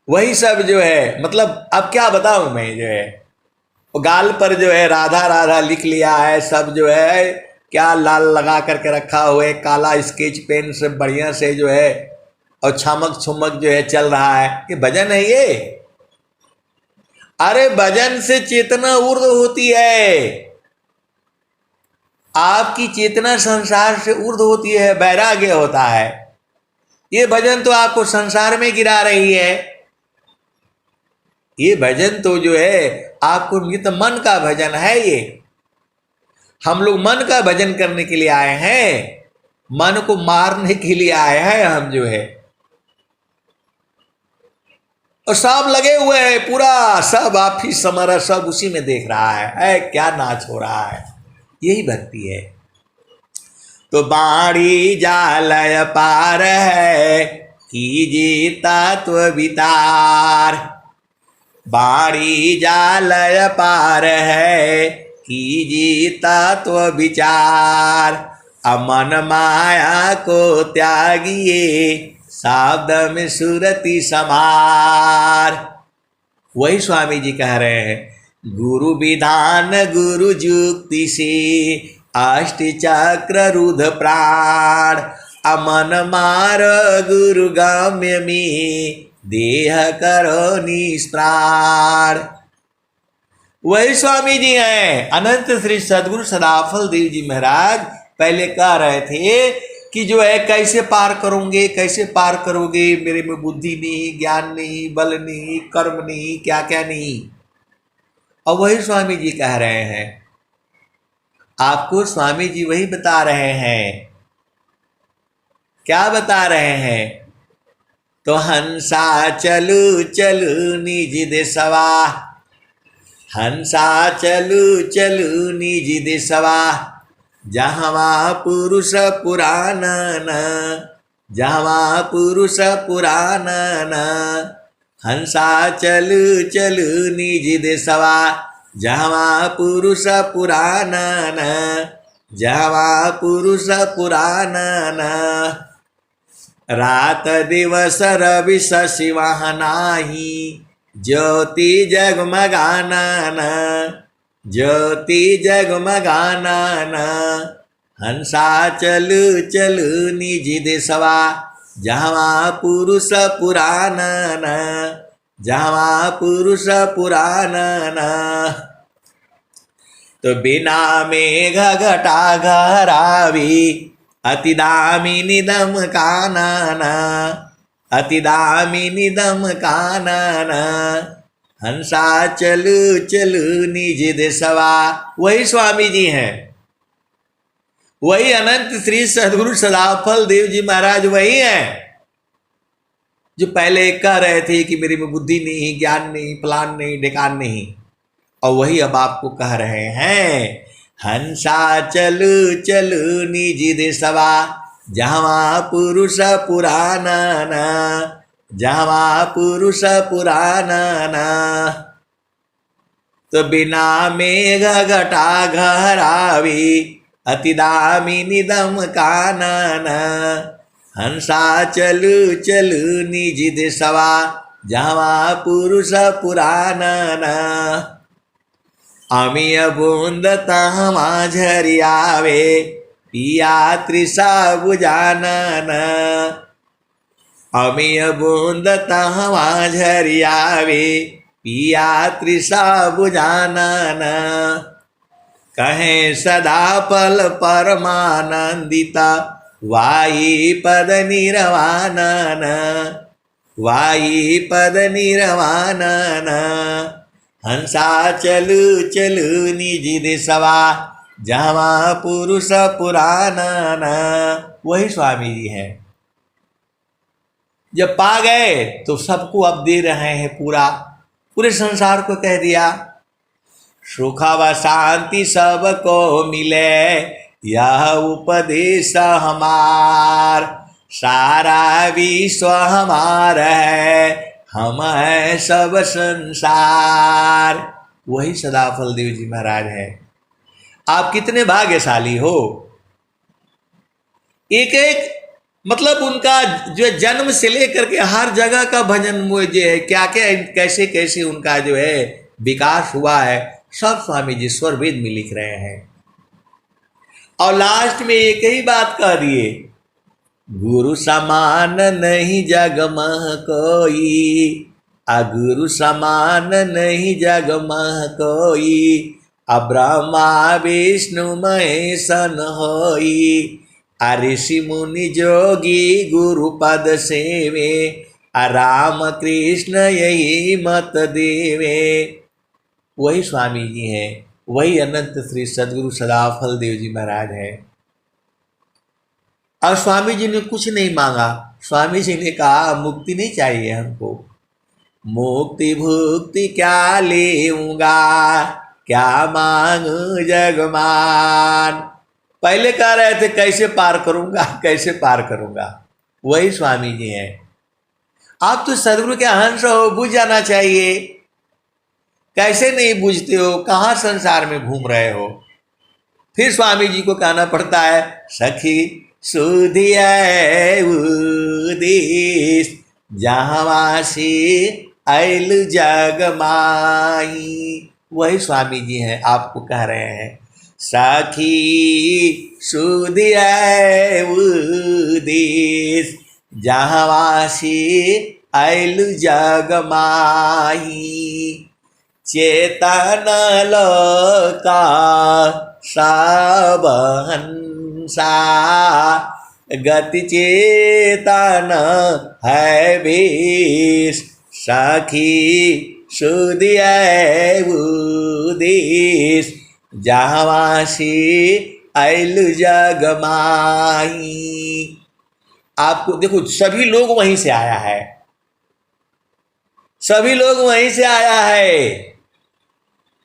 वही सब जो है, मतलब अब क्या बताऊं मैं, जो है वो गाल पर जो है राधा राधा लिख लिया है सब, जो है क्या लाल लगा करके रखा हुआ है, काला स्केच पेन से बढ़िया से जो है, और छमक छुमक जो है चल रहा है। ये भजन है ये? अरे भजन से चेतना ऊर्ध्व होती है, आपकी चेतना संसार से ऊर्ध्व होती है, वैराग्य होता है। ये भजन तो आपको संसार में गिरा रही है। ये भजन तो जो है आपको नित मन का भजन है। ये हम लोग मन का भजन करने के लिए आए हैं, मन को मारने के लिए आए हैं हम, जो है। और सब लगे हुए हैं, पूरा सब ऑफिस हमारा सब उसी में देख रहा है क्या नाच हो रहा है। यही भक्ति है। तो बाणी जालय पार है, कीजिए तत्व वितार। बाणी जालय पार है, कीजिए तत्व विचार। अमन माया को त्यागिए, शब्द में सुरति समार। वही स्वामी जी कह रहे हैं, गुरु विधान गुरु जुक्ति से, अष्ट चक्र रुद्र प्राण। अमन मार गुरु गम्य में, देह करो निष्प्राण। वही स्वामी जी हैं। अनंत श्री सद्गुरु सदाफल देव जी महाराज पहले कह रहे थे कि जो है कैसे पार करोगे, कैसे पार करोगे, मेरे में बुद्धि नहीं, ज्ञान नहीं, बल नहीं, कर्म नहीं, क्या क्या नहीं। और वही स्वामी जी कह रहे हैं, आपको स्वामी जी वही बता रहे हैं। क्या बता रहे हैं? तो हंसा चलू चलू निज देशवा, हंसा चलू चलू निज देशवा। जहाँ पुरुष पुराण न, जहाँ पुरुष पुराण न। हंसा चलू चलू निज देशवा, जहाँ पुरुष पुराण न, जहाँ पुरुष पुराण न। रात दिवस रवि शशि वहाँ नाही, ज्योति जगमगाना न, ज्योति जगमगाना न। हंसा चलू चलू निज देशवा, जहाँ पुरुष पुराण न, जहाँ पुरुष पुराण न। तो बिना मेघ घटा घरावी, अति दामिनी दम कानना, अति दामिनी दम कानना। हंसा चलू चलू निज देशवा। वही स्वामी जी हैं, वही अनंत श्री सद्गुरु सदाफल देव जी महाराज वही हैं जो पहले कह रहे थे कि मेरे में बुद्धि नहीं, ज्ञान नहीं, फलान नहीं, ढेकान नहीं। और वही अब आपको कह रहे हैं, हंसा चलू चलू निज देशवा, जहाँ पुरुष पुराण न, जहाँ पुरुष पुराण न। तो बिना मेघ घटा घरावी, अति दामिनी दम कानन। हंसा चलू चलू निज देशवा, जहाँ पुरुष पुराण न। अमीय बूंद तहमा झरियावे, पिया तृषा बुझानन। अमीय बूंद तहमा झरियावे, पिया तृषा बुझानन। कहे सदा पल परमानंदिता, वाई पद निर्वाणन, वाई पद निर्वाणन। हंसा चलू चलू निज देशवा, जहाँ पुरुष पुराण न। वही स्वामी जी हैं। जब पा गए तो सबको अब दे रहे हैं, पूरे संसार को कह दिया, सुख व शांति सबको मिले, यह उपदेश हमार। सारा विश्व हमार है, हम है सब संसार। वही सदाफल देव जी महाराज है। आप कितने भाग्यशाली हो। एक एक मतलब उनका जो जन्म से लेकर के हर जगह का भजन मुझे है, क्या क्या कैसे कैसे उनका जो है विकास हुआ है, सब स्वामी जी स्वर वेद में लिख रहे हैं। और लास्ट में एक ही बात कह दिए, गुरु समान नहीं जग में कोई, अगुरु समान नहीं जग में कोई। अब्रह्मा विष्णु महेशन होई, ऋषि मुनि जोगी गुरु पद सेवे। राम कृष्ण यही मत देवे। वही स्वामी जी हैं, वही अनंत श्री सद्गुरु सदाफल देव जी महाराज हैं। और स्वामी जी ने कुछ नहीं मांगा। स्वामी जी ने कहा मुक्ति नहीं चाहिए हमको, मुक्ति भुक्ति क्या लेऊंगा, क्या मांगू जगमान। पहले कह रहे थे कैसे पार करूंगा कैसे पार करूंगा, वही स्वामी जी हैं। आप तो सदगुरु के हंस हो, बुझ जाना चाहिए। कैसे नहीं बुझते हो, कहाँ संसार में घूम रहे हो। फिर स्वामी जी को कहना पड़ता है, सखी सुधिया उदेश जहावासी ऐल जग माई। वही स्वामी जी हैं, आपको कह रहे हैं सखी सुधिया उदेश जहावासी ऐल जग माई। चेतन लोका सबहंसा गति चेतन है भेष सखी सुधिया उदेश जहावासी ऐल जग माही। आपको देखो, सभी लोग वहीं से आया है, सभी लोग वहीं से आया है।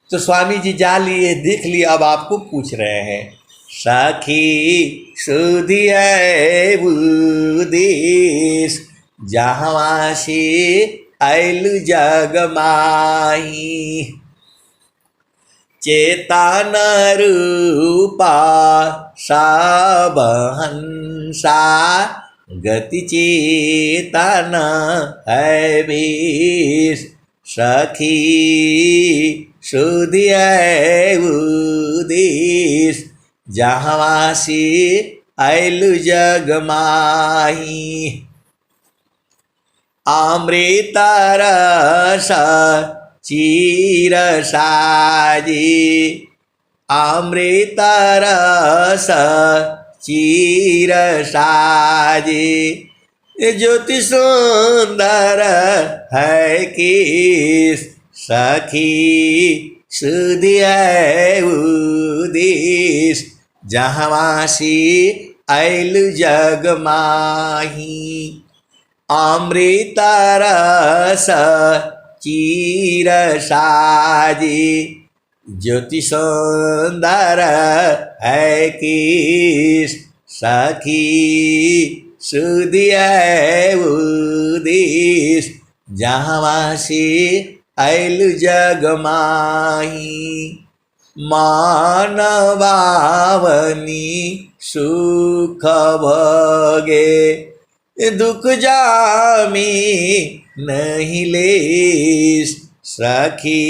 तो स्वामी जी जा लिए, देख लिए, अब आपको पूछ रहे हैं सखी सुधिया उदेश जहावासी ऐल जग माही। चेतन रूपा सबहंसा गति चेतन है भेष सखी सुधिया उदेश जहावासी ऐल जग माही। अमृत रस चीर साजी अमृत रस चीर साजी ज्योति सुंदर है किस सखी सुधिया उदेश जहावासी ऐल जग माही। अमृत रस चीर साजी ज्योति सुंदर है किस सखी सुधिया उदेश जहावासी ऐल जग माही। मानवावनी सुख भोगे दुख जामी नहीं लेस सखी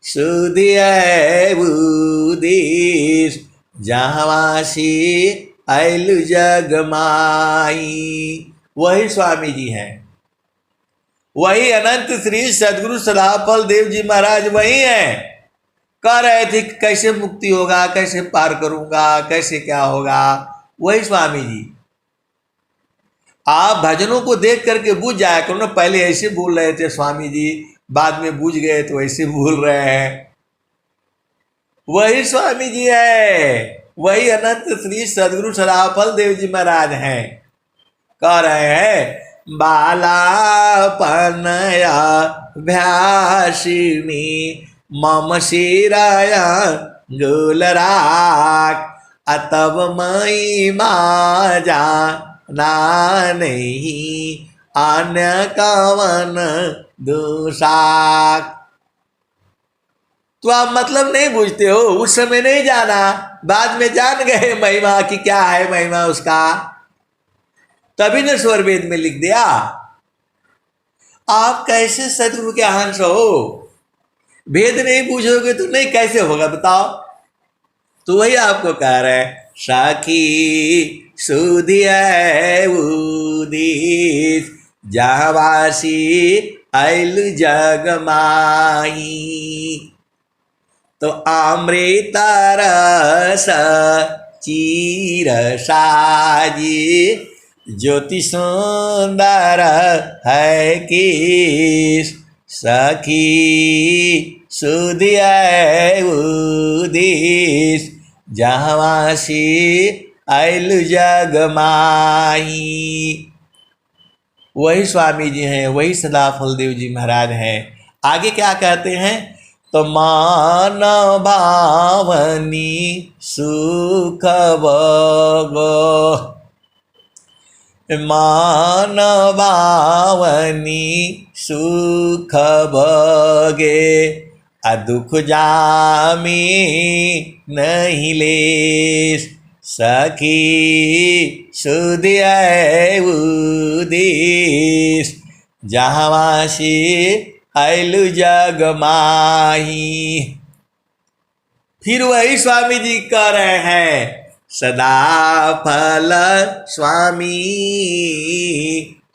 सुधिया उदेश जहावासी ऐल जग माही। वही स्वामी जी हैं, वही अनंत श्री सदगुरु सदाफल देव जी महाराज वही हैं। कह रहे थे कैसे मुक्ति होगा, कैसे पार करूंगा, कैसे क्या होगा, वही स्वामी जी। आप भजनों को देख करके बूझ जाया करो ना, पहले ऐसे बोल रहे थे स्वामी जी, बाद में बूझ गए तो ऐसे बोल रहे हैं। वही स्वामी जी है, वही अनंत श्री सदगुरु सदाफल देव जी महाराज हैं। कह रहे हैं बालापनया भ्यासिनी मम शिराया गुलराग अतब मई माजा ना नहीं अन्य कवन दूषाक। तो आप मतलब नहीं बूझते हो, उस समय नहीं जाना, बाद में जान गए महिमा की क्या है महिमा उसका, तभी ने स्वर वेद में लिख दिया। आप कैसे सदगुरु के हंस हो, भेद नहीं पूछोगे तो नहीं कैसे होगा बताओ। तो वही आपको कह रहे हैं सखी सुधिया उदेश जहावासी ऐल जग माही। तो अमृत रस चीर साजी ज्योति सुंदर है किस सखी सुधिया उदेश जहावासी ऐल जग माही। वही स्वामी जी हैं, वही सदाफल देव जी महाराज हैं। आगे क्या कहते हैं, तो मान भावनी सुख भोगो, मान भावनी सुख भोगे, दुख जामी नहीं लेस, सखी सुधिय उदेश, जहाँवासी आयलु जग माही। फिर वही स्वामी जी कह रहे हैं, सदा फल स्वामी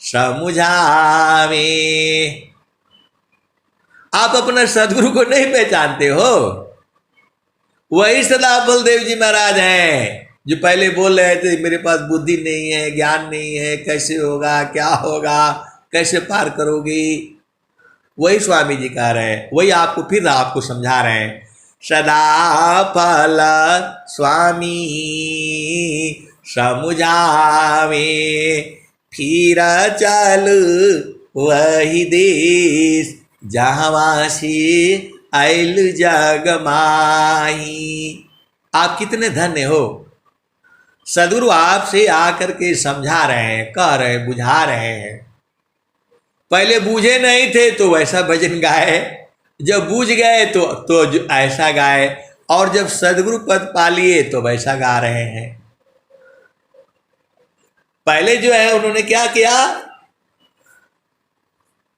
समुझावे। आप अपने सदगुरु को नहीं पहचानते हो, वही सदा बलदेव जी महाराज हैं जो पहले बोल रहे थे मेरे पास बुद्धि नहीं है, ज्ञान नहीं है, कैसे होगा, क्या होगा, कैसे पार करोगी। वही स्वामी जी कह रहे हैं, वही आपको फिर आपको समझा रहे हैं, सदा फल स्वामी समुझावे, फिर चल वही देश, जहाँवासी आयल जग माही। आप कितने धन्य हो, सदगुरु आपसे आकर के समझा रहे हैं, कह रहे हैं, बुझा रहे हैं। पहले बूझे नहीं थे तो वैसा भजन गाए, जब बूझ गए तो ऐसा गाए, और जब सदगुरु पद पा लिए तो वैसा गा रहे हैं। पहले जो है उन्होंने क्या किया,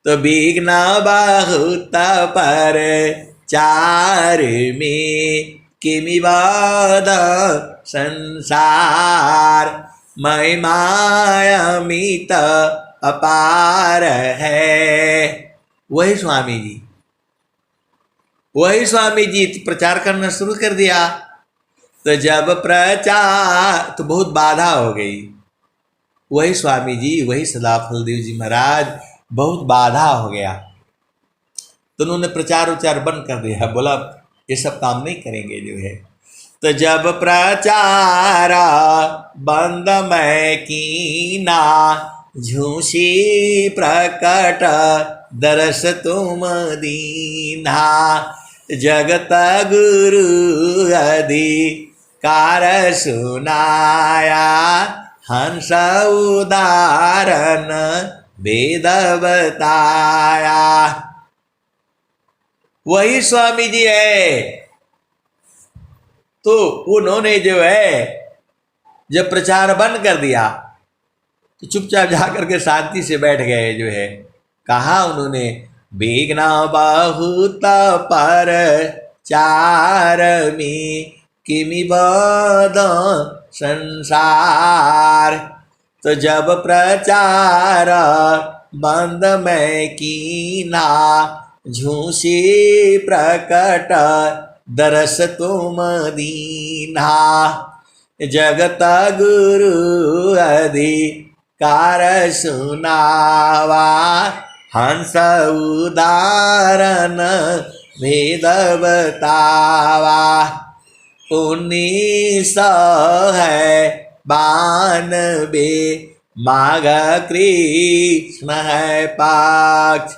तो विघ्न बहुत पर चार में किमि बाध संसार, महिमायमित अपार है। वही स्वामी जी, वही स्वामी जी प्रचार करना शुरू कर दिया। तो जब प्रचार तो बहुत बाधा हो गई, वही स्वामी जी, वही सदाफल देव जी महाराज, बहुत बाधा हो गया, तो उन्होंने प्रचार उचार बंद कर दिया, बोला ये सब काम नहीं करेंगे जो है। तो जब प्रचार बंद मैं कीना, झूसी प्रकट दरस तुम दीना, जगत गुरु अधिकार सुनाया, हंस उदाहरण वेद बताया। वही स्वामी जी है। तो उन्होंने जो है जब प्रचार बंद कर दिया तो चुपचाप जाकर के शांति से बैठ गए जो है। कहा उन्होंने, विघ्न बहुत पर चार में किमि बद संसार। तो जब प्रचार बंद मैं कीना, झूसी प्रकट दरस तुम दीना, जगत गुरु अधिकार सुनावा, हंस उदाहरण वेद बतावा। 1992 माघ कृष्ण है पाक्ष,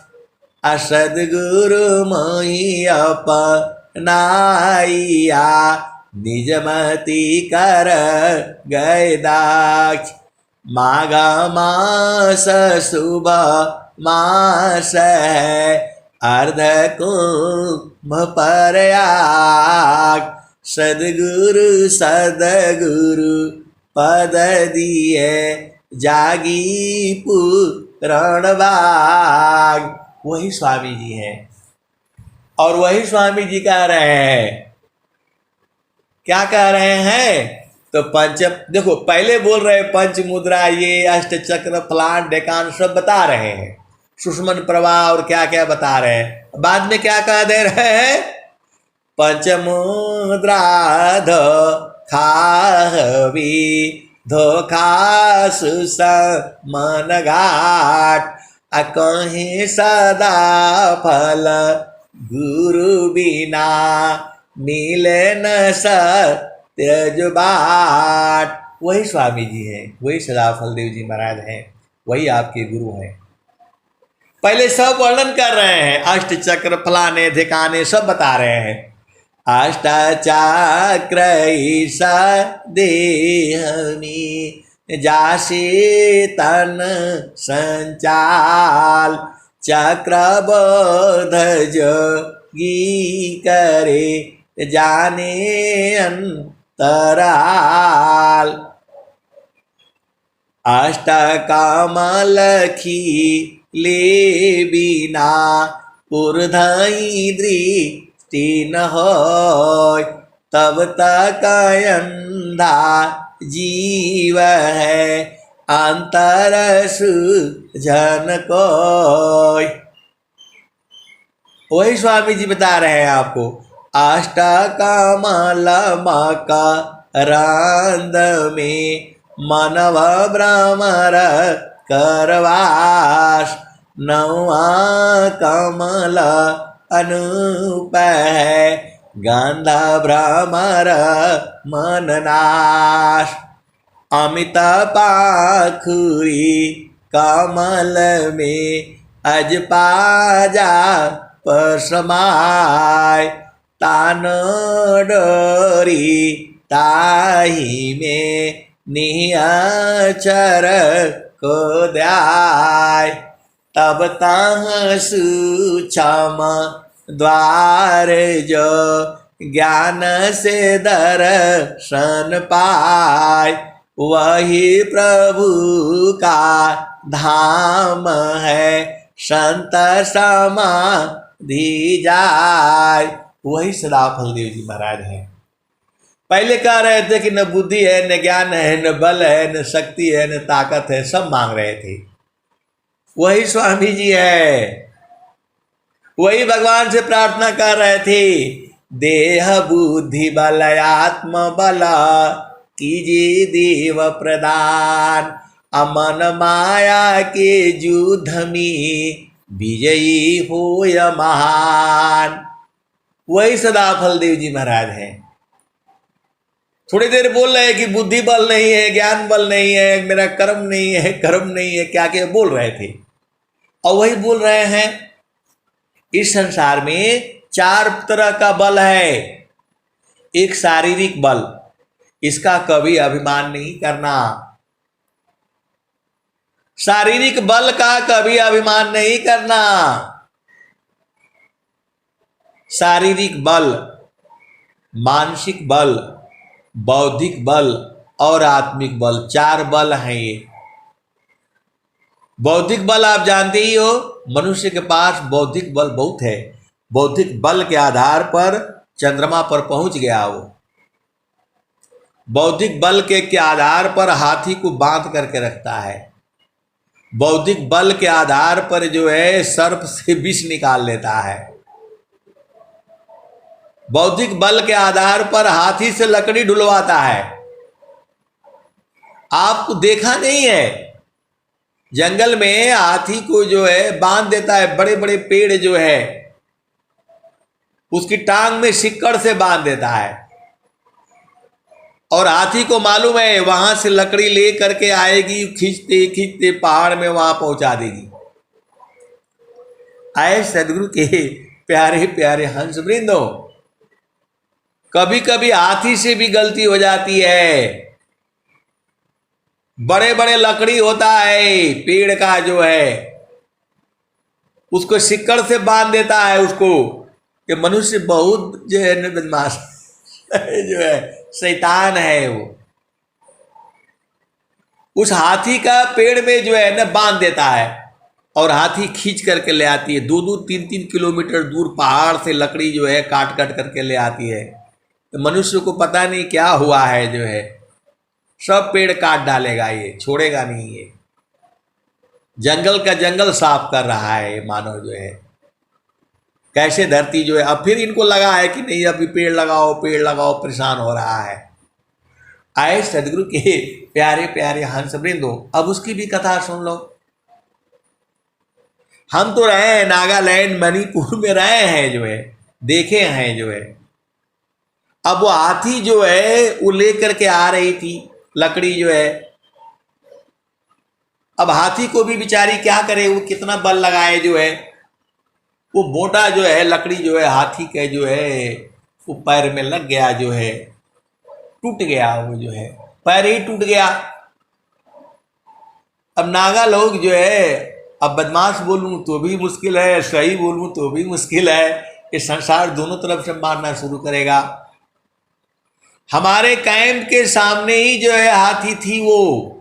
सदगुरु मोहि अपनाइया, निजमति कर गए दाक्ष। माघ मास शुभ मास है, अर्ध कुंभ प्रयाग, सदगुरु पद दिए जागी पूरण बाग। वही स्वामी जी हैं और वही स्वामी जी कह रहे हैं। क्या कह रहे हैं? तो पंच, देखो पहले बोल रहे पंच मुद्रा, ये अष्ट चक्र फलान डेकान सब बता रहे हैं, सुषमन प्रवाह और क्या क्या बता रहे हैं। बाद में क्या कह दे रहे हैं? पंच मुद्रा धोखावी, धोखा सुसमन घाट, कहीं सदा फल गुरु बिना, मिले न सत्य बाट। वही स्वामी जी हैं, वही सदाफल देव जी महाराज हैं, वही आपके गुरु हैं। पहले सब वर्णन कर रहे हैं, अष्ट चक्र फलाने धिकाने सब बता रहे हैं। अष्ट चक्र ईसा देहमी जासे तन संचाल चक्रबोध जोगी करे जाने अंतराल। अष्ट कमल खिले बिना ऊर्ध्वई दृष्टि न होय तब तक अंधा जीव है अंतर सुजन कोय। वही स्वामी जी बता रहे हैं आपको। अष्ट कमल मकरंद में मानव भ्रमर करवास नवा कमल अनूप है गंध भ्रमर मननाश। अमित पाखुरी कमल में अजपाजा पसमाय तान डोरी ताही में निहचर को द्याय तब तह सुक्षम द्वार जो ज्ञान से दर्शन पाय वही प्रभु का धाम है संत समाधि जाय। वही सदाफल देव जी महाराज हैं। पहले कह रहे थे कि न बुद्धि है न ज्ञान है न बल है न शक्ति है न ताकत है, सब मांग रहे थे। वही स्वामी जी है, वही भगवान से प्रार्थना कर रहे थे। देह बुद्धि बल आत्म बल कीजिए देव प्रदान अमन माया के युद्ध में विजयी होय महान। वही सदाफल देव जी महाराज हैं। थोड़ी देर बोल रहे हैं कि बुद्धि बल नहीं है, ज्ञान बल नहीं है, मेरा कर्म नहीं है, कर्म नहीं है, क्या क्या बोल रहे थे। और वही बोल रहे हैं इस संसार में चार तरह का बल है। एक शारीरिक बल, इसका कभी अभिमान नहीं करना। शारीरिक बल का कभी अभिमान नहीं करना। शारीरिक बल, मानसिक बल, बौद्धिक बल और आत्मिक बल, चार बल हैं ये। बौद्धिक बल आप जानते ही हो, मनुष्य के पास बौद्धिक बल बहुत है। बौद्धिक बल के आधार पर चंद्रमा पर पहुंच गया वो। बौद्धिक बल के आधार पर हाथी को बांध करके रखता है। बौद्धिक बल के आधार पर जो है सर्प से विष निकाल लेता है। बौद्धिक बल के आधार पर हाथी से लकड़ी ढुलवाता है। आपको देखा नहीं है, जंगल में हाथी को जो है बांध देता है। बड़े बड़े पेड़ जो है उसकी टांग में सिक्कड़ से बांध देता है और हाथी को मालूम है वहां से लकड़ी ले करके आएगी, खींचते खींचते पहाड़ में वहां पहुंचा देगी। आए सदगुरु के प्यारे प्यारे हंस वृंदो, कभी कभी हाथी से भी गलती हो जाती है। बड़े बड़े लकड़ी होता है पेड़ का जो है, उसको सिक्कड़ से बांध देता है उसको। कि मनुष्य बहुत जो है बदमाश जो है शैतान है वो। उस हाथी का पेड़ में जो है ना बांध देता है और हाथी खींच करके ले आती है। 2-2, 3-3 किलोमीटर दूर पहाड़ से लकड़ी जो है काट काट करके ले आती है। तो मनुष्य को पता नहीं क्या हुआ है जो है, सब पेड़ काट डालेगा, ये छोड़ेगा नहीं। ये जंगल का जंगल साफ कर रहा है मानव जो है। कैसे धरती जो है अब फिर इनको लगा है कि नहीं अभी पेड़ लगाओ पेड़ लगाओ, परेशान हो रहा है। आए सदगुरु के प्यारे प्यारे हंस वृंदो, अब उसकी भी कथा सुन लो। हम तो रहे हैं नागालैंड मणिपुर में रहे हैं जो है, देखे हैं जो है। अब वो हाथी जो है वो लेकर के आ रही थी लकड़ी जो है, अब हाथी को भी बेचारी क्या करे, वो कितना बल लगाए जो है, वो मोटा जो है लकड़ी जो है हाथी के जो है वो पैर में लग गया, जो है टूट गया, वो जो है पैर ही टूट गया। अब नागा लोग जो है, अब बदमाश बोलूं तो भी मुश्किल है, सही बोलूं तो भी मुश्किल है, ये संसार दोनों तरफ से मारना शुरू करेगा। हमारे कैंप के सामने ही जो है हाथी थी, वो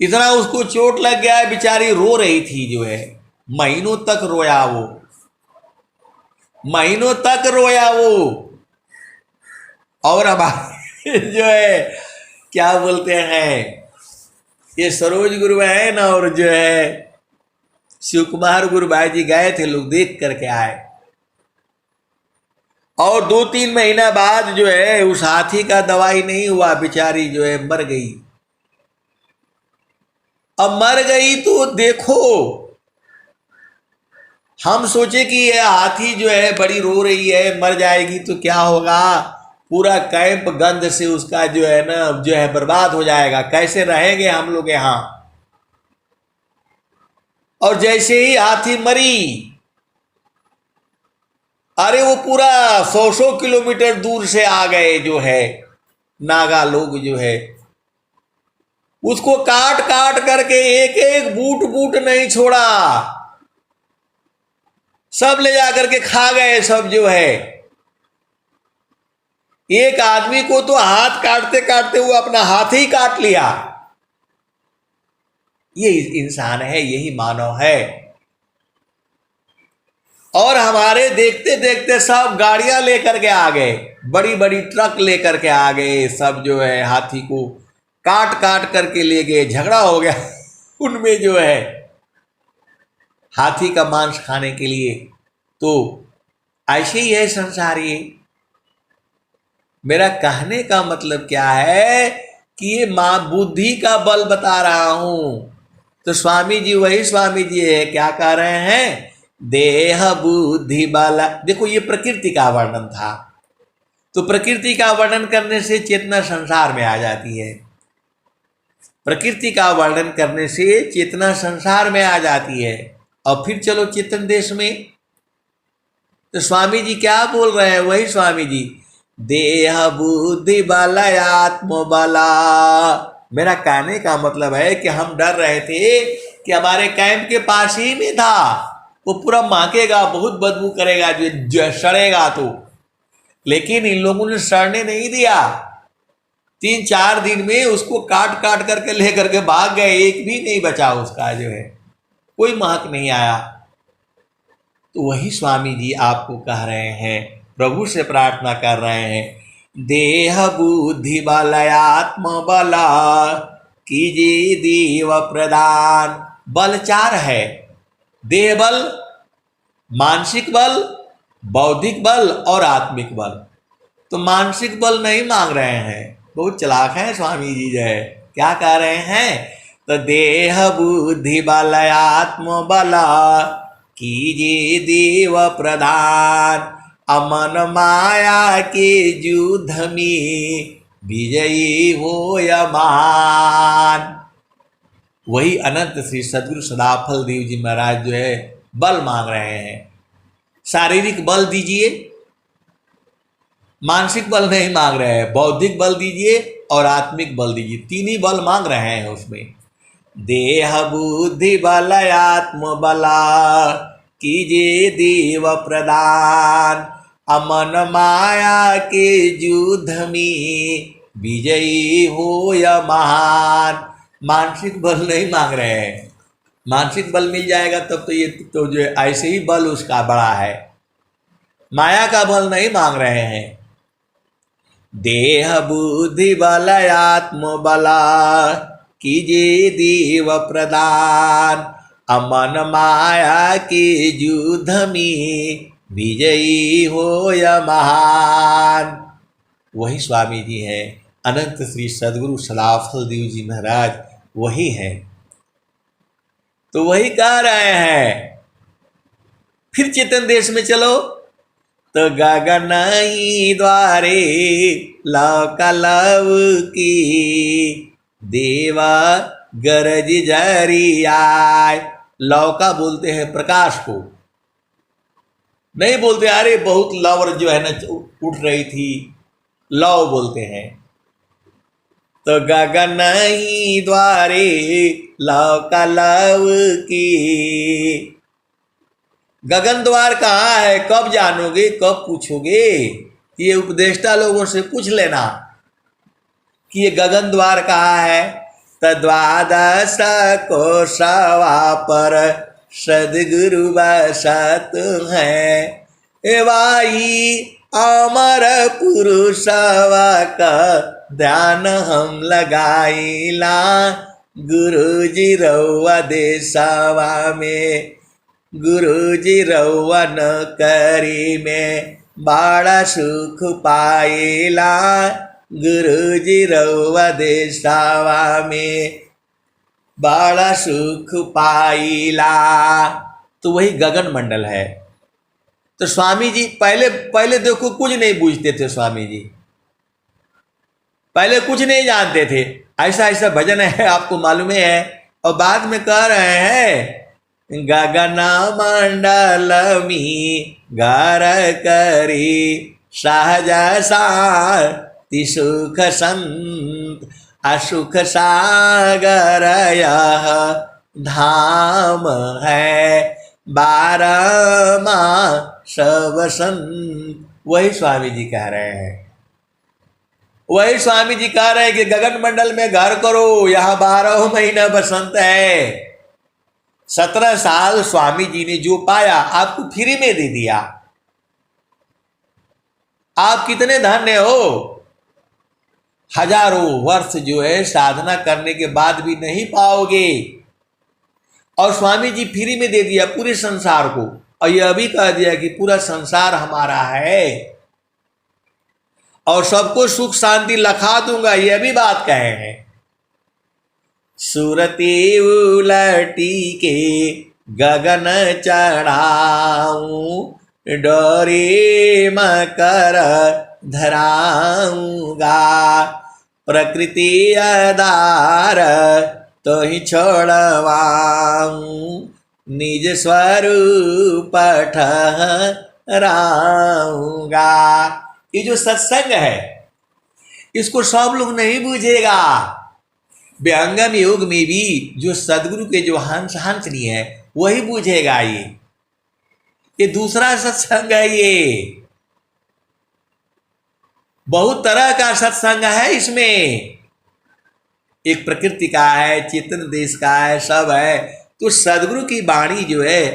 इतना उसको चोट लग गया है, बेचारी रो रही थी जो है, महीनों तक रोया वो, महीनों तक रोया वो। और हमारे जो है क्या बोलते हैं, ये सरोज गुरु है ना, और जो है शिव कुमार गुरु भाई जी गए थे, लोग देख करके आए। और 2-3 महीना बाद जो है उस हाथी का दवाई नहीं हुआ, बेचारी जो है मर गई। अब मर गई तो देखो, हम सोचे कि ये हाथी जो है बड़ी रो रही है, मर जाएगी तो क्या होगा, पूरा कैंप गंध से उसका जो है ना जो है बर्बाद हो जाएगा, कैसे रहेंगे हम लोग यहां। और जैसे ही हाथी मरी, अरे वो पूरा 100 किलोमीटर दूर से आ गए जो है नागा लोग, जो है उसको काट काट करके एक एक बूट बूट नहीं छोड़ा, सब ले जाकर के खा गए सब जो है। एक आदमी को तो हाथ काटते काटते वो अपना हाथ ही काट लिया। ये इंसान है, यही मानव है। और हमारे देखते देखते सब गाड़ियां लेकर के आ गए, बड़ी बड़ी ट्रक लेकर के आ गए, सब जो है हाथी को काट काट करके ले गए, झगड़ा हो गया उनमें जो है हाथी का मांस खाने के लिए। तो ऐसे ही है संसार। ये मेरा कहने का मतलब क्या है कि ये मां बुद्धि का बल बता रहा हूं। तो स्वामी जी वही स्वामी जी है, क्या कह रहे हैं, देह बुद्धि बल। देखो ये प्रकृति का वर्णन था, तो प्रकृति का वर्णन करने से चेतना संसार में आ जाती है, प्रकृति का वर्णन करने से चेतना संसार में आ जाती है। और फिर चलो चेतन देश में, तो स्वामी जी क्या बोल रहे हैं, वही स्वामी जी, देह बुद्धि बल आत्म बला। मेरा कहने का मतलब है कि हम डर रहे थे कि हमारे कैंप के पास ही में था, वो पूरा मांकेगा, बहुत बदबू करेगा, जो सड़ेगा तो, लेकिन इन लोगों ने सड़ने नहीं दिया। 3-4 दिन में उसको काट काट करके लेकर के भाग गए, एक भी नहीं बचा उसका, जो है कोई महक नहीं आया। तो वही स्वामी जी आपको कह रहे हैं, प्रभु से प्रार्थना कर रहे हैं, देह बुद्धि बल आत्म बला कीजिए देव प्रदान। बल 4 है, देह बल, मानसिक बल, बौद्धिक बल और आत्मिक बल। तो मानसिक बल नहीं मांग रहे हैं, बहुत चालाक हैं स्वामी जी, जो है क्या कह रहे हैं, तो देह बुद्धि बल आत्म बला कीजिए देव प्रधान, अमन माया के युद्ध में विजयी हो यमान। वही अनंत श्री सदगुरु सदाफल देव जी महाराज जो है बल मांग रहे हैं। शारीरिक बल दीजिए, मानसिक बल नहीं मांग रहे हैं, बौद्धिक बल दीजिए और आत्मिक बल दीजिए, 3 ही बल मांग रहे हैं उसमें। देह बुद्धि बल आत्म बला कीजिए देव प्रदान, अमन माया के युद्ध में विजयी हो या महान। मानसिक बल नहीं मांग रहे हैं, मानसिक बल मिल जाएगा तब तो ये तो जो है ऐसे ही बल उसका बड़ा है, माया का बल नहीं मांग रहे हैं। देह बुद्धि बल आत्म बला कीजिए देव प्रदान, अमन माया के युद्ध में विजयी हो या महान। वही स्वामी जी हैं, अनंत श्री सदगुरु सदाफल देव जी महाराज वही हैं। तो वही कह रहे हैं, फिर चेतन देश में चलो, तो गगन ही द्वारे लौक लव की देवा गरज झरी आय। लौका बोलते हैं प्रकाश को, नहीं बोलते अरे बहुत लवर जो है ना उठ रही थी, लौ बोलते हैं। तो गगन ही द्वारे लौका लव की। गगन द्वार कहाँ है, कब जानोगे, कब पूछोगे? ये उपदेष्टा लोगों से पूछ लेना कि ये गगन द्वार कहाँ है। तद्वादश कोशवा पर सदगुरु बसत है। एवाई अमर पुरुषवा का ध्यान हम लगाईला। गुरु जी रउआ देशवा में, गुरु जी रउआ नौकरी में बड़ा सुख पाइला। गुरु जी रउआ देशवा में बड़ा सुख पाइला। तो वही गगन मंडल है। तो स्वामी जी पहले देखो कुछ नहीं बूझते थे। स्वामी जी पहले कुछ नहीं जानते थे। ऐसा ऐसा भजन है, आपको मालूम है। और बाद में कह रहे हैं गगन मंडल मी घर करी सहज साति सुख संत। असुख सागर यह धाम है, 12 मास बसंत। वही स्वामी जी कह रहे हैं, वही स्वामी जी कह रहे हैं कि गगन मंडल में घर करो, यहाँ 12 महीना बसंत है। 17 साल स्वामी जी ने जो पाया आपको फ्री में दे दिया। आप कितने धन्य हो। हजारों वर्ष जो है साधना करने के बाद भी नहीं पाओगे, और स्वामी जी फ्री में दे दिया पूरे संसार को। और यह भी कह दिया कि पूरा संसार हमारा है और सबको सुख शांति लखा दूंगा, यह भी बात कहे हैं। सुरती उलटी के गगन चढ़ाऊं, डोरी मकर धराऊंगा। प्रकृति आधार तो ही छोड़वाऊं, निज स्वरूप ठहराऊंगा। ये जो सत्संग है इसको सब लोग नहीं बूझेगा। व्यंगम योग में भी जो सदगुरु के जो हंसनी है वही बूझेगा। ये दूसरा सत्संग है। ये बहुत तरह का सत्संग है। इसमें एक प्रकृति का है, चेतन देश का है, सब है। तो सदगुरु की वाणी जो है,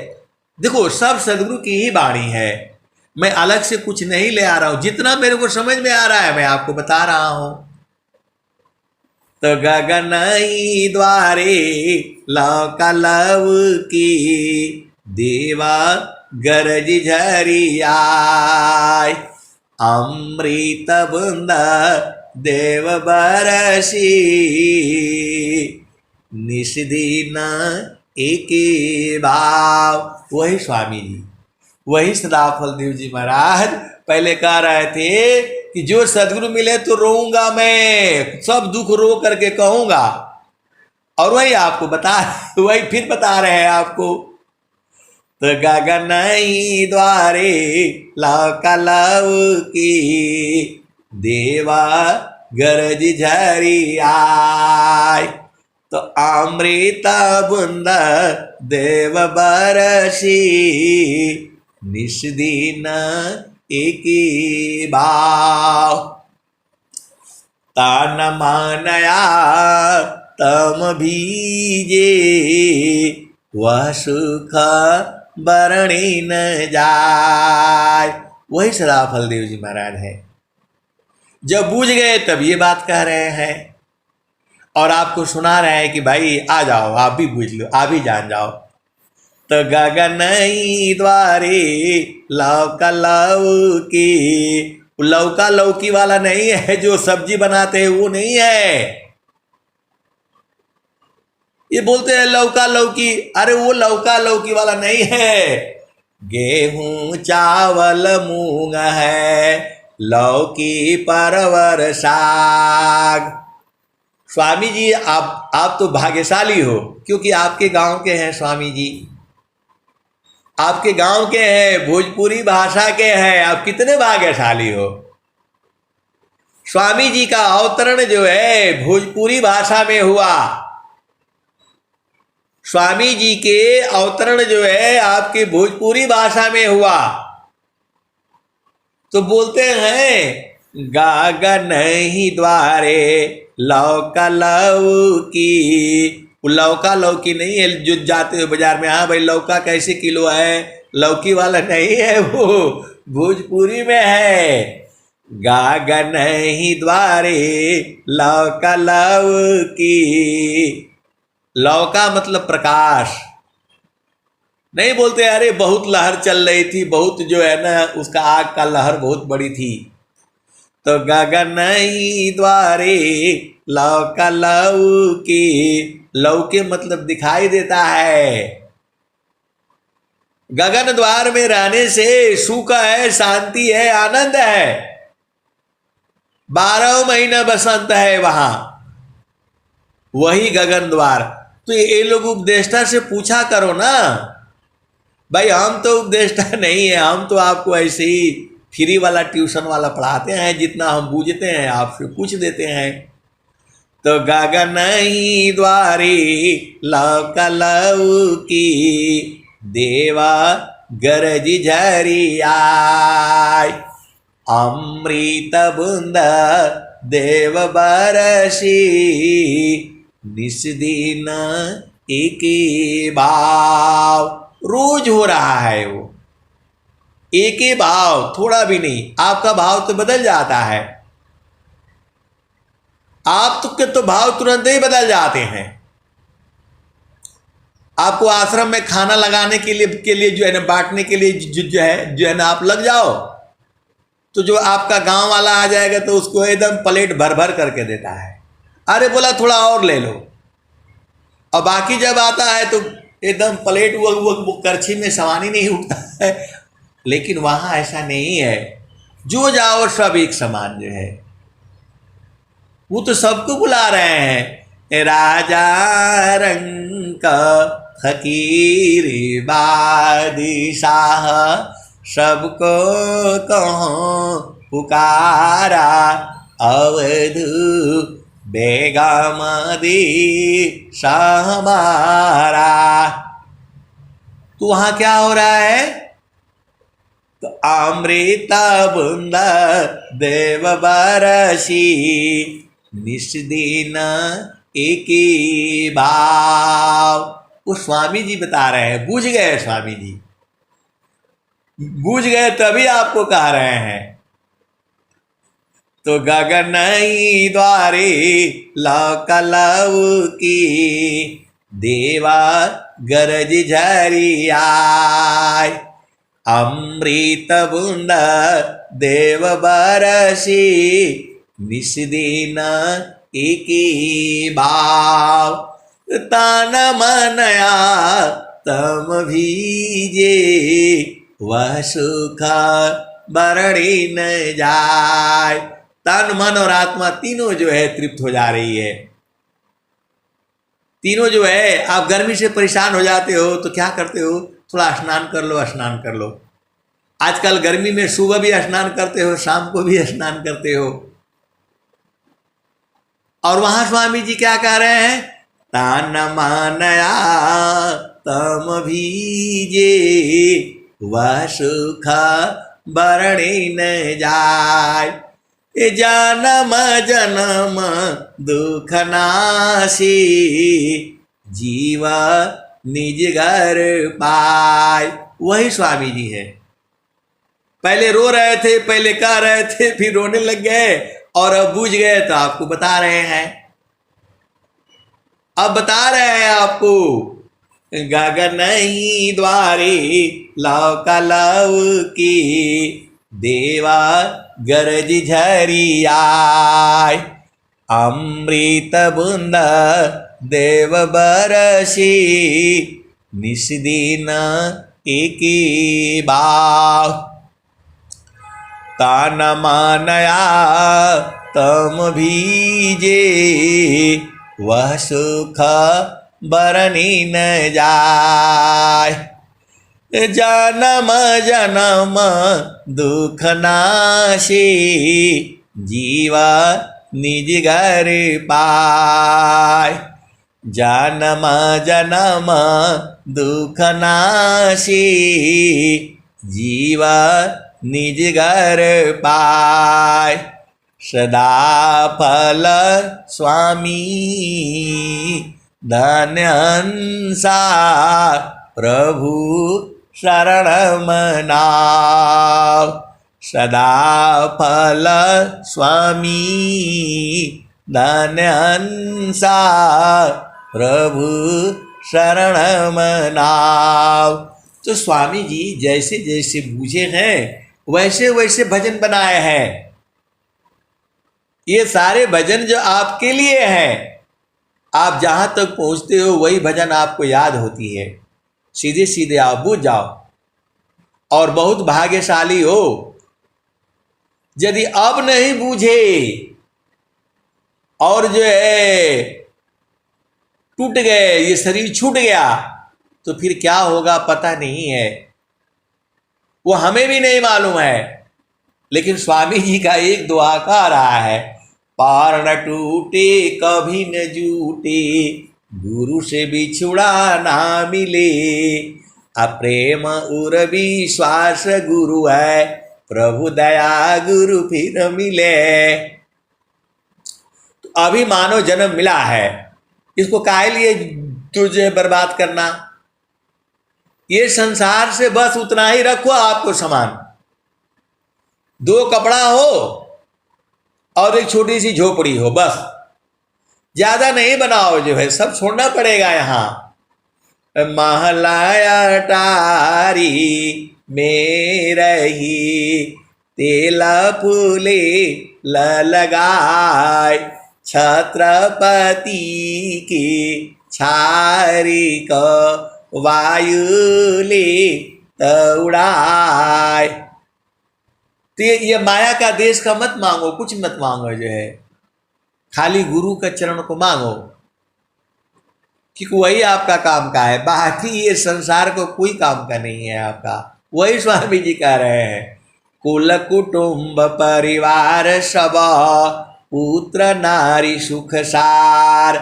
देखो सब सदगुरु की ही वाणी है। मैं अलग से कुछ नहीं ले आ रहा हूं, जितना मेरे को समझ में आ रहा है मैं आपको बता रहा हूं। तो गगन ही द्वारे लौका लव की, देवा गरज झरी आय। अमृत बूंद देव बरसी, निषदिन एक भाव। वही स्वामी जी, वही सदाफल देव जी महाराज पहले कह रहे थे कि जो सदगुरु मिले तो रोऊंगा मैं, सब दुख रो करके कहूंगा। और वही आपको वही फिर बता रहे हैं आपको। तो गगन ही द्वारे लौका लव की, देवा गरज झरी आय। तो अमृत बूंद देव बरसी, निषदिन एक भाव। तान मानया तम भीजे, वह सुख बरणी न जाय। वही सदाफल देव जी महाराज है। जब बूझ गए तब ये बात कह रहे हैं और आपको सुना रहे हैं कि भाई आ जाओ, आप भी बूझ लो, आप भी जान जाओ। तो गगन ही द्वारे लौका लौकी, लौका लौकी वाला नहीं है जो सब्जी बनाते हैं, वो नहीं है। ये बोलते हैं लौका लौकी, अरे वो लौका लौकी वाला नहीं है। गेहूं चावल मूंग है, लौकी परवर साग। स्वामी जी आप तो भाग्यशाली हो, क्योंकि आपके गांव के हैं स्वामी जी, आपके गांव के हैं, भोजपुरी भाषा के हैं, आप कितने भाग्यशाली हो। स्वामी जी का अवतरण जो है भोजपुरी भाषा में हुआ, स्वामी जी के अवतरण जो है आपके भोजपुरी भाषा में हुआ। तो बोलते हैं गागन ही द्वारे लौका लौकी, लौका लौकी नहीं है जो जाते हो बाजार में, हाँ भाई लौका कैसे किलो है, लौकी वाला नहीं है, वो भोजपुरी में है। गागन ही द्वारे लौका लौकी, लौका मतलब प्रकाश। नहीं बोलते अरे बहुत लहर चल रही थी, बहुत जो है ना उसका आग का लहर बहुत बड़ी थी। तो गगन ही द्वारे लौका लौकी, लौके मतलब दिखाई देता है। गगन द्वार में रहने से सुख है, शांति है, आनंद है, 12 महीना बसंत है वहां, वही गगन द्वार। तो ये लोग उपदेष्टा से पूछा करो ना भाई, हम तो उपदेष्टा नहीं है, हम तो आपको ऐसे ही फ्री वाला ट्यूशन वाला पढ़ाते हैं, जितना हम बूझते हैं आपसे पूछ देते हैं। तो गगन ही द्वारी लौका लौकी, देवा गरज झरिया, अमृत बूंद देव बरसी, निस्दिन एक भाव। रोज हो रहा है वो एक ही भाव, थोड़ा भी नहीं। आपका भाव तो बदल जाता है, आप तो भाव तुरंत ही बदल जाते हैं। आपको आश्रम में खाना लगाने के लिए जो है ना, बांटने के लिए जो है ना आप लग जाओ, तो जो आपका गांव वाला आ जाएगा तो उसको एकदम प्लेट भर भर करके देता है, अरे बोला थोड़ा और ले लो। और बाकी जब आता है तो एकदम प्लेट वो करछी में सामान ही नहीं उठता है। लेकिन वहां ऐसा नहीं है, जो जाओ सब एक समान जो है, वो तो सबको बुला रहे हैं। राजा रंग फकीर बादशाह, सबको कहो पुकारा, अवधू बेगम दी हमारा। तो वहां क्या हो रहा है? तो अमृत बूंद देव बरसी, निस्दिन एक भाव। वो स्वामी जी बता रहे हैं, बूझ गए स्वामी जी, बूझ गए तभी आपको कह रहे हैं। तो गगन ही द्वारे लौका लौकी, देवा गरज झरिया, अमृत बूंद देव बरसी, निस्दिन एक भाव। तन मनया तम भीजे, वह सुख बरड़ी न जाए। तन मन और आत्मा तीनों जो है तृप्त हो जा रही है। तीनों जो है, आप गर्मी से परेशान हो जाते हो तो क्या करते हो? थोड़ा स्नान कर लो, स्नान कर लो। आजकल गर्मी में सुबह भी स्नान करते हो, शाम को भी स्नान करते हो। और वहां स्वामी जी क्या कह रहे हैं? तान मानया तम भीजे, वह सुख बरणे न जाय। ए जन्म जन्म दुख नासी, जीवा निज घर पाय। वही स्वामी जी है। पहले रो रहे थे, पहले कह रहे थे, फिर रोने लग गए, और अब बूझ गए तो आपको बता रहे हैं। अब बता रहे हैं आपको, गगन ही द्वारे लौका लौकी, देवा गरज झरिया, अमृत बूंद देव बरसी, निस्दिन एक भाव। तान मानया तम भीजे वह सुख बरनी न जाय। जन्म जन्म दुख नाशे जीवा निज घर पाय। जन्म जन्म दुख नाशे जीवा निज घर पाय। सदा फल स्वामी धन्यंसा प्रभु शरण मनाव। सदा फल स्वामी धन्यंसा प्रभु शरण मनाव। तो स्वामी जी जैसे जैसे बूझे हैं वैसे वैसे भजन बनाए हैं। ये सारे भजन जो आपके लिए हैं, आप जहां तक पहुंचते हो वही भजन आपको याद होती है। सीधे सीधे आप बूझ जाओ और बहुत भाग्यशाली हो। यदि अब नहीं बूझे और जो है टूट गए, ये शरीर छूट गया, तो फिर क्या होगा पता नहीं है, वो हमें भी नहीं मालूम है। लेकिन स्वामी जी का एक दुआ का रहा है, पार न टूटे कभी न जूटे गुरु से बिछुड़ा ना मिले। अप्रेम उर विश्वास गुरु है प्रभु दया गुरु फिर मिले। तो अभी मानव जन्म मिला है, इसको काहे लिए तुझे बर्बाद करना। ये संसार से बस उतना ही रखो आपको सामान, 2 कपड़ा हो और एक छोटी सी झोपड़ी हो, बस ज्यादा नहीं बनाओ। जो है सब छोड़ना पड़ेगा। यहाँ महलाया टारी में रही तेला फूले लगाए। छत्रपति की छारी को वायु ले उड़ाए। तो ये माया का देश का मत मांगो, कुछ मत मांगो। जो है खाली गुरु का चरण को मांगो, क्योंकि वही आपका काम का है। बाकी ये संसार को कोई काम का नहीं है आपका। वही स्वामी जी कह रहे हैं, कुल कुटुंब परिवार सब पुत्र नारी सुख सार।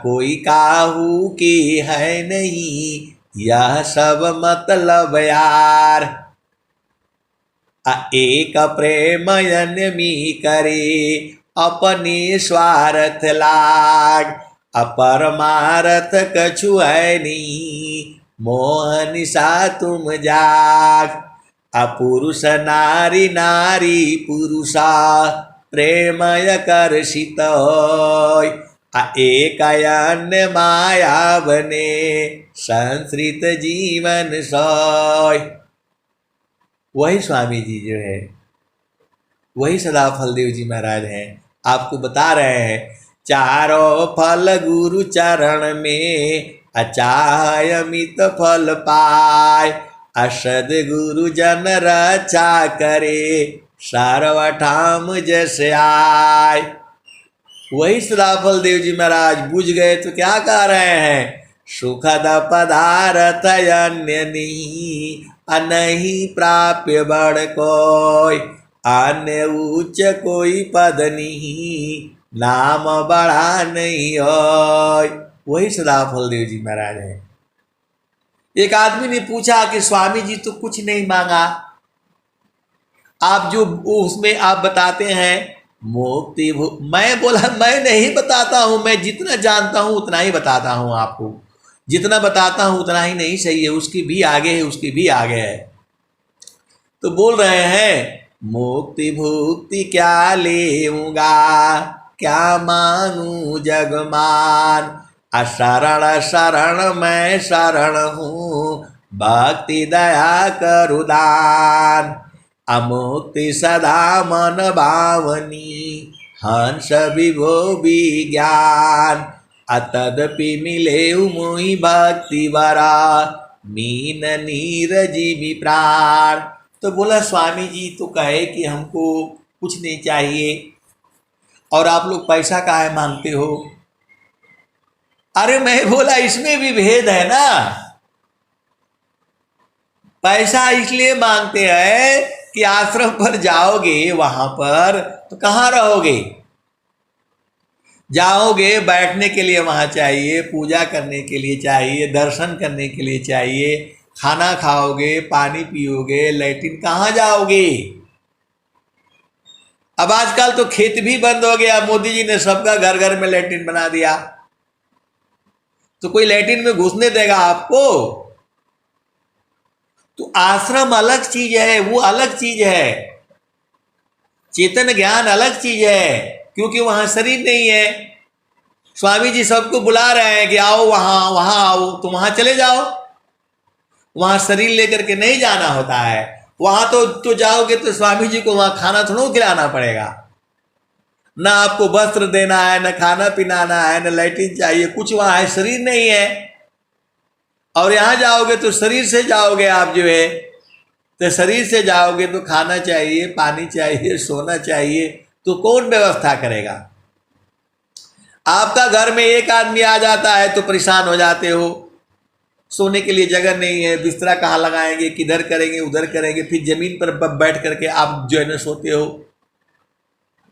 कोई काहू की है नहीं यह सब मतलब यार। एक प्रेम यन्मी करे अपने स्वार्थ लाग। अपरमारथ कछु है नहीं मोह निशा तुम जाग। अपुरुष नारी नारी पुरुषा प्रेमय कर्षित होय। एक अन्य माया बने संस्कृत जीवन सोय। वही स्वामी जी जो है, वही सदा फलदेव जी महाराज हैं, आपको बता रहे हैं। चारों फल गुरु चरण में अचाय अमित फल पाय। असद गुरु जन रक्षा करे सर्वठाम जस आय। वही सदा फलदेव जी महाराज बुझ गए तो क्या कह रहे हैं, सुखद पदार्थ अन्य नहीं नहीं प्राप्य बड़ कोई। अन्य उच्च कोई पद नहीं नाम बढ़ा नहीं होय। वही सदा फलदेव जी महाराज है। एक आदमी ने पूछा कि स्वामी जी तो कुछ नहीं मांगा, आप जो उसमें आप बताते हैं मुक्ति। मैं बोला मैं नहीं बताता हूं, मैं जितना जानता हूं उतना ही बताता हूं आपको। जितना बताता हूं उतना ही नहीं सही है, उसकी भी आगे है, उसकी भी आगे है। तो बोल रहे हैं मुक्ति भुक्ति क्या लेऊंगा क्या मांगू जगमान। अशरण शरण मैं शरण हूँ भक्ति दया करुदान। अमुक्ति सदा मन भावनी हंस विभो विज्ञान। अतदपि मिले मोहि भक्ति वरा मीन नीरजीवी प्राण। तो बोला स्वामी जी तो कहे कि हमको कुछ नहीं चाहिए, और आप लोग पैसा काहे मांगते हो? अरे मैं बोला इसमें भी भेद है ना। पैसा इसलिए मांगते हैं कि आश्रम पर जाओगे, वहां पर तो कहाँ रहोगे? जाओगे बैठने के लिए वहां चाहिए, पूजा करने के लिए चाहिए, दर्शन करने के लिए चाहिए, खाना खाओगे, पानी पियोगे, लैट्रिन कहाँ जाओगे? अब आजकल तो खेत भी बंद हो गया, मोदी जी ने सबका घर घर में लैट्रिन बना दिया, तो कोई लैट्रिन में घुसने देगा आपको? तो आश्रम अलग चीज है, वो अलग चीज है। चेतन ज्ञान अलग चीज है, क्योंकि वहां शरीर नहीं है। स्वामी जी सबको बुला रहे हैं कि आओ वहां, वहां आओ, तो वहां चले जाओ। वहां शरीर लेकर के नहीं जाना होता है। वहां तो जाओगे तो स्वामी जी को वहां खाना थोड़ा खिलाना पड़ेगा, ना आपको वस्त्र देना है, ना खाना पिलाना है, ना लैट्रिन चाहिए, कुछ वहां है, शरीर नहीं है। और यहां जाओगे तो शरीर से जाओगे आप जो है, तो शरीर से जाओगे तो खाना चाहिए, पानी चाहिए, सोना चाहिए, तो कौन व्यवस्था करेगा? आपका घर में एक आदमी आ जाता है तो परेशान हो जाते हो, सोने के लिए जगह नहीं है, बिस्तरा कहाँ लगाएंगे, किधर करेंगे, उधर करेंगे, फिर जमीन पर बैठ करके आप जो है ना सोते हो।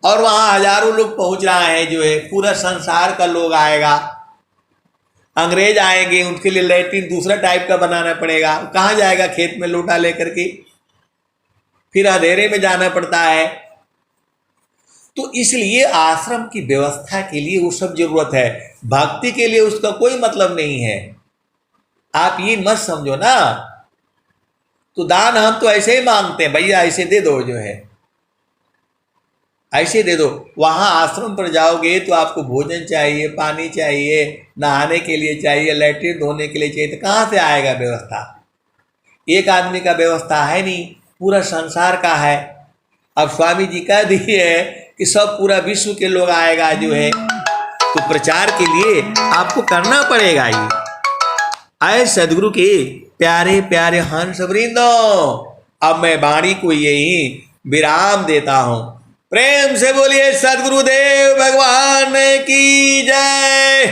और वहां हजारों लोग पहुंच रहे हैं, जो है पूरा संसार का लोग आएगा, अंग्रेज आएंगे, उनके लिए लैट्रिन दूसरा टाइप का बनाना पड़ेगा, कहाँ जाएगा? खेत में लोटा लेकर के, फिर अंधेरे में जाना पड़ता है। तो इसलिए आश्रम की व्यवस्था के लिए वो सब जरूरत है, भक्ति के लिए उसका कोई मतलब नहीं है। आप ये मत समझो ना। तो दान हम तो ऐसे ही मांगते हैं, भैया ऐसे दे दो, जो है ऐसे दे दो। वहां आश्रम पर जाओगे तो आपको भोजन चाहिए, पानी चाहिए, नहाने के लिए चाहिए, लैट्रिन धोने के लिए चाहिए, तो कहाँ से आएगा व्यवस्था? एक आदमी का व्यवस्था है नहीं, पूरा संसार का है। अब स्वामी जी कह दिए है कि सब पूरा विश्व के लोग आएगा, जो है तो प्रचार के लिए आपको करना पड़ेगा। ये आए सदगुरु के प्यारे प्यारे हंस वृंदो, अब मैं वाणी को यही विराम देता हूं। प्रेम से बोलिए सदगुरुदेव भगवान की जय।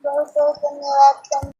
बहुत बहुत धन्यवाद।